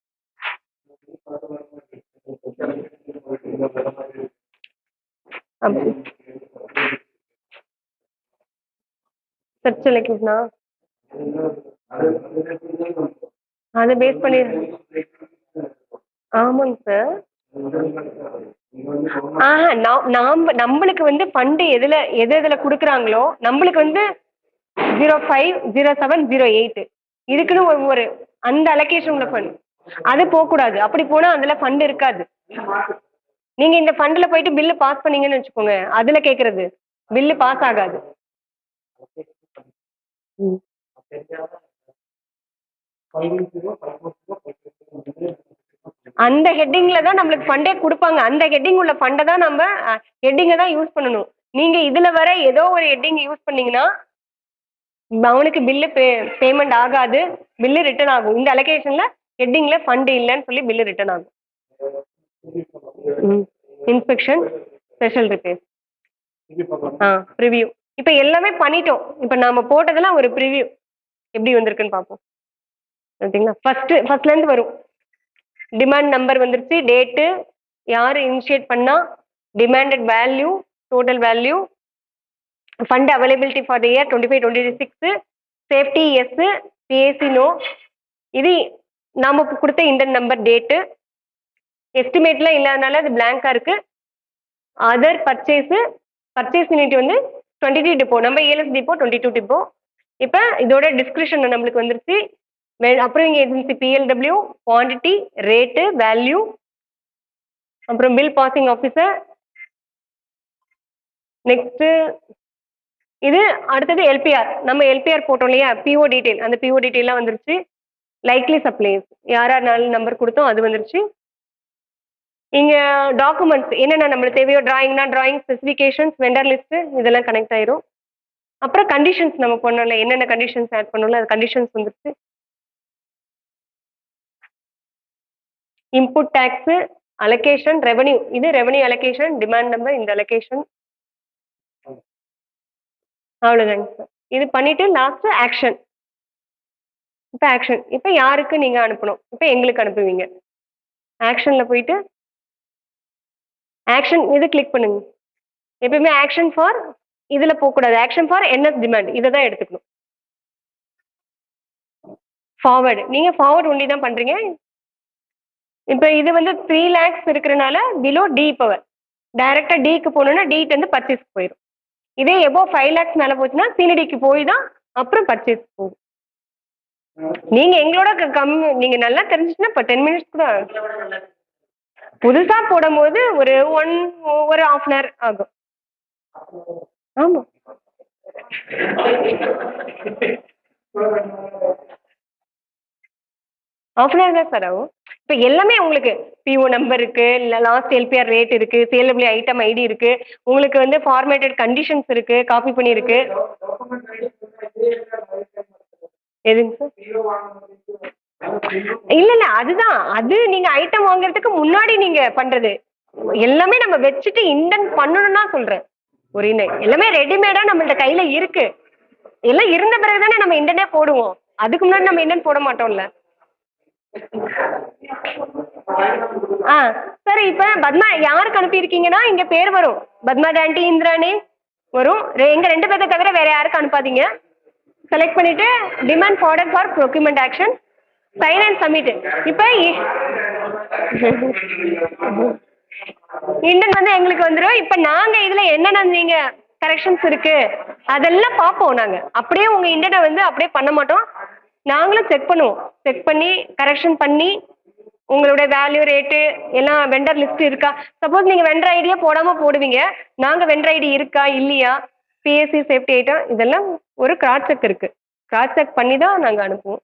சர்ச் அலோகேஷனா அதை பேஸ் பண்ணி ஆமாங்க சார். நம்மளுக்கு வந்து ஃபண்டு எதில் கொடுக்குறாங்களோ நம்மளுக்கு வந்து 05, 07, 08 இதுக்குன்னு ஒவ்வொரு அந்த அலோகேஷன் உள்ள ஃபண்ட் அது போகக்கூடாது. அப்படி போனால் அதில் ஃபண்டு இருக்காது. நீங்கள் இந்த ஃபண்டில் போயிட்டு பில்லு பாஸ் பண்ணீங்கன்னு வச்சுக்கோங்க, அதில் கேட்குறது பில்லு பாஸ் ஆகாது. அந்த ஹெட்டிங்ல தான் நம்மளுக்கு ஃபண்டே கொடுப்பாங்க. அந்த ஹெட்டிங் உள்ள ஃபண்டை தான் நம்ம ஹெட்டிங்கை தான் யூஸ் பண்ணணும். நீங்க இதுல வர ஏதோ ஒரு ஹெட்டிங் யூஸ் பண்ணீங்கன்னா அவனுக்கு பில்லு பேமெண்ட் ஆகாது, பில்லு ரிட்டர்ன் ஆகும். இந்த அலோகேஷன்ல ஹெட்டிங்ல ஃபண்ட் இல்லைன்னு சொல்லி பில்லு ரிட்டர்ன் ஆகும். Inspection, special repair, preview. இப்போ எல்லாமே பண்ணிட்டோம். இப்போ நாம போட்டதெல்லாம் ஒரு ப்ரிவியூ எப்படி வந்திருக்குன்னு பார்ப்போம். ஓகேங்களா? ஃபர்ஸ்ட்லேருந்து வரும். டிமாண்ட் நம்பர் வந்துருச்சு, டேட்டு, யார் இனிஷியேட் பண்ணா, demanded value, total value, fund availability for the year 25-26, safety yes, PAC no. இது நாம கொடுத்த இந்த நம்பர், டேட்டு, எஸ்டிமேட்லாம் இல்லாதனால அது பிளாங்காக இருக்கு. அதர் பர்ச்சேஸ் யூனிட் வந்து 22 டிப்போ, நம்ம ஏஎல்எஸ் டிப்போ 22 டிப்போ. இப்போ இதோட டிஸ்கிரிப்ஷன் நம்மளுக்கு வந்துருச்சு. Approving agency PLW, quantity, rate, value, அப்புறம் பில் பாசிங் ஆஃபீஸர். நெக்ஸ்ட்டு இது அடுத்தது எல்பிஆர். நம்ம எல்பிஆர் போட்டோம் இல்லையா, பிஓ டீட்டெயில், அந்த பிஓ டீட்டெயிலாம் வந்துருச்சு. லைக்லி சப்ளைஸ் யார் நம்பர் கொடுத்தோம் அது வந்துருச்சு. இங்கே டாக்குமெண்ட்ஸ் என்னென்ன நம்மளுக்கு தேவையோ, டிராயிங்னா டிராயிங், ஸ்பெசிஃபிகேஷன்ஸ், வெண்டர் லிஸ்ட்டு இதெல்லாம் கனெக்ட் ஆயிரும். அப்புறம் கண்டிஷன்ஸ் நம்ம பண்ணல, என்னென்ன கண்டிஷன்ஸ் ஆட் பண்ணல அது கண்டிஷன்ஸ் வந்துருச்சு. இன்புட் டேக்ஸு, அலோகேஷன், ரெவன்யூ, இது ரெவன்யூ அலோகேஷன், டிமாண்ட் நம்பர், இந்த அலோகேஷன். அவ்வளோதாங்க சார். இது பண்ணிட்டு லாஸ்ட்டு ஆக்ஷன். இப்போ ஆக்ஷன், இப்போ யாருக்கு நீங்கள் அனுப்பணும், இப்போ எங்களுக்கு அனுப்புவீங்க. ஆக்ஷனில் போயிட்டு ஆக்ஷன் இது கிளிக் பண்ணுங்க. எப்பயுமே ஆக்ஷன் ஃபார் இதில் போகக்கூடாது, ஆக்ஷன் ஃபார் என்எஸ் டிமாண்ட் இதை தான் எடுத்துக்கணும். ஃபார்வர்டு, நீங்கள் ஃபார்வர்டு ஒன்லி தான் பண்ணுறீங்க. இப்போ இது வந்து 3 lakhs இருக்கிறனால பிலோ டி பவர், டைரெக்டாக டிக்கு போகணுன்னா டிட்டு வந்து பர்ச்சேஸ்க்கு போயிடும். இதே எபோ 5 lakhs மேலே போச்சுன்னா சினிடிக்கு போய் தான் அப்புறம் பர்ச்சேஸ் போகும். நீங்கள் எங்களோட நீங்கள் நல்லா தெரிஞ்சுச்சுன்னா இப்போ 10 minutes கூட புதுசாக போடும்போது ஒரு 1.5 hour ஆகும். ஆமாம், ½ hour தான் சார் ஆகும். இப்போ எல்லாமே உங்களுக்கு பிஓ நம்பர் இருக்கு, இல்லை லாஸ்ட் எல்பிஆர் ரேட் இருக்கு, சேலபிள் ஐட்டம் ஐடி இருக்கு, உங்களுக்கு வந்து ஃபார்மேட்டட் கண்டிஷன்ஸ் இருக்கு, காப்பி பண்ணியிருக்கு. எதுங்க சார்? இல்ல இல்ல அதுதான் அது நீங்க ஐட்டம் வாங்குறதுக்கு முன்னாடி நீங்க பண்றது எல்லாமே நம்ம வச்சுட்டு இண்டென்ட் பண்ணணும்னா சொல்றேன். ஒரு எல்லாமே ரெடிமேடா நம்மள்ட்ட கையில இருக்கு. எல்லாம் இருந்த பிறகு தானே நம்ம இண்டனே போடுவோம். அதுக்கு முன்னாடி நம்ம இண்டன் போட மாட்டோம்ல. ஆ சரி, இப்போ பத்மா யாருக்கு அனுப்பியிருக்கீங்கன்னா இங்க பேர் வரும். பத்மா டாண்டி இந்திராணி வரும். எங்க 2 பேர்த்த தவிர வேற யாருக்கும் அனுப்பாதீங்க. செலக்ட் பண்ணிட்டு demand forward for procurement action, sign and submit. இப்போ இண்டன் வந்து எங்களுக்கு வந்துடும். இப்போ நாங்க இதுல என்னென்ன நீங்க கரெக்ஷன்ஸ் இருக்கு அதெல்லாம் பார்ப்போம். நாங்க அப்படியே உங்க இண்டனை வந்து அப்படியே பண்ண மாட்டோம். நாங்களும் செக் பண்ணுவோம். செக் பண்ணி கரெக்ஷன் பண்ணி உங்களுடைய வேல்யூ ரேட்டு எல்லாம் வெண்டர் லிஸ்ட் இருக்கா. சப்போஸ் நீங்க வெண்டர் ஐடியா போடாம போடுவீங்க, நாங்க வெண்டர் ஐடி இருக்கா இல்லையா, பிஎஸ்சி சேஃப்டி ஐட்டம் இதெல்லாம் ஒரு கிராஸ் செக் இருக்கு. கிராஸ் செக் பண்ணி தான் நாங்க அனுப்புவோம்.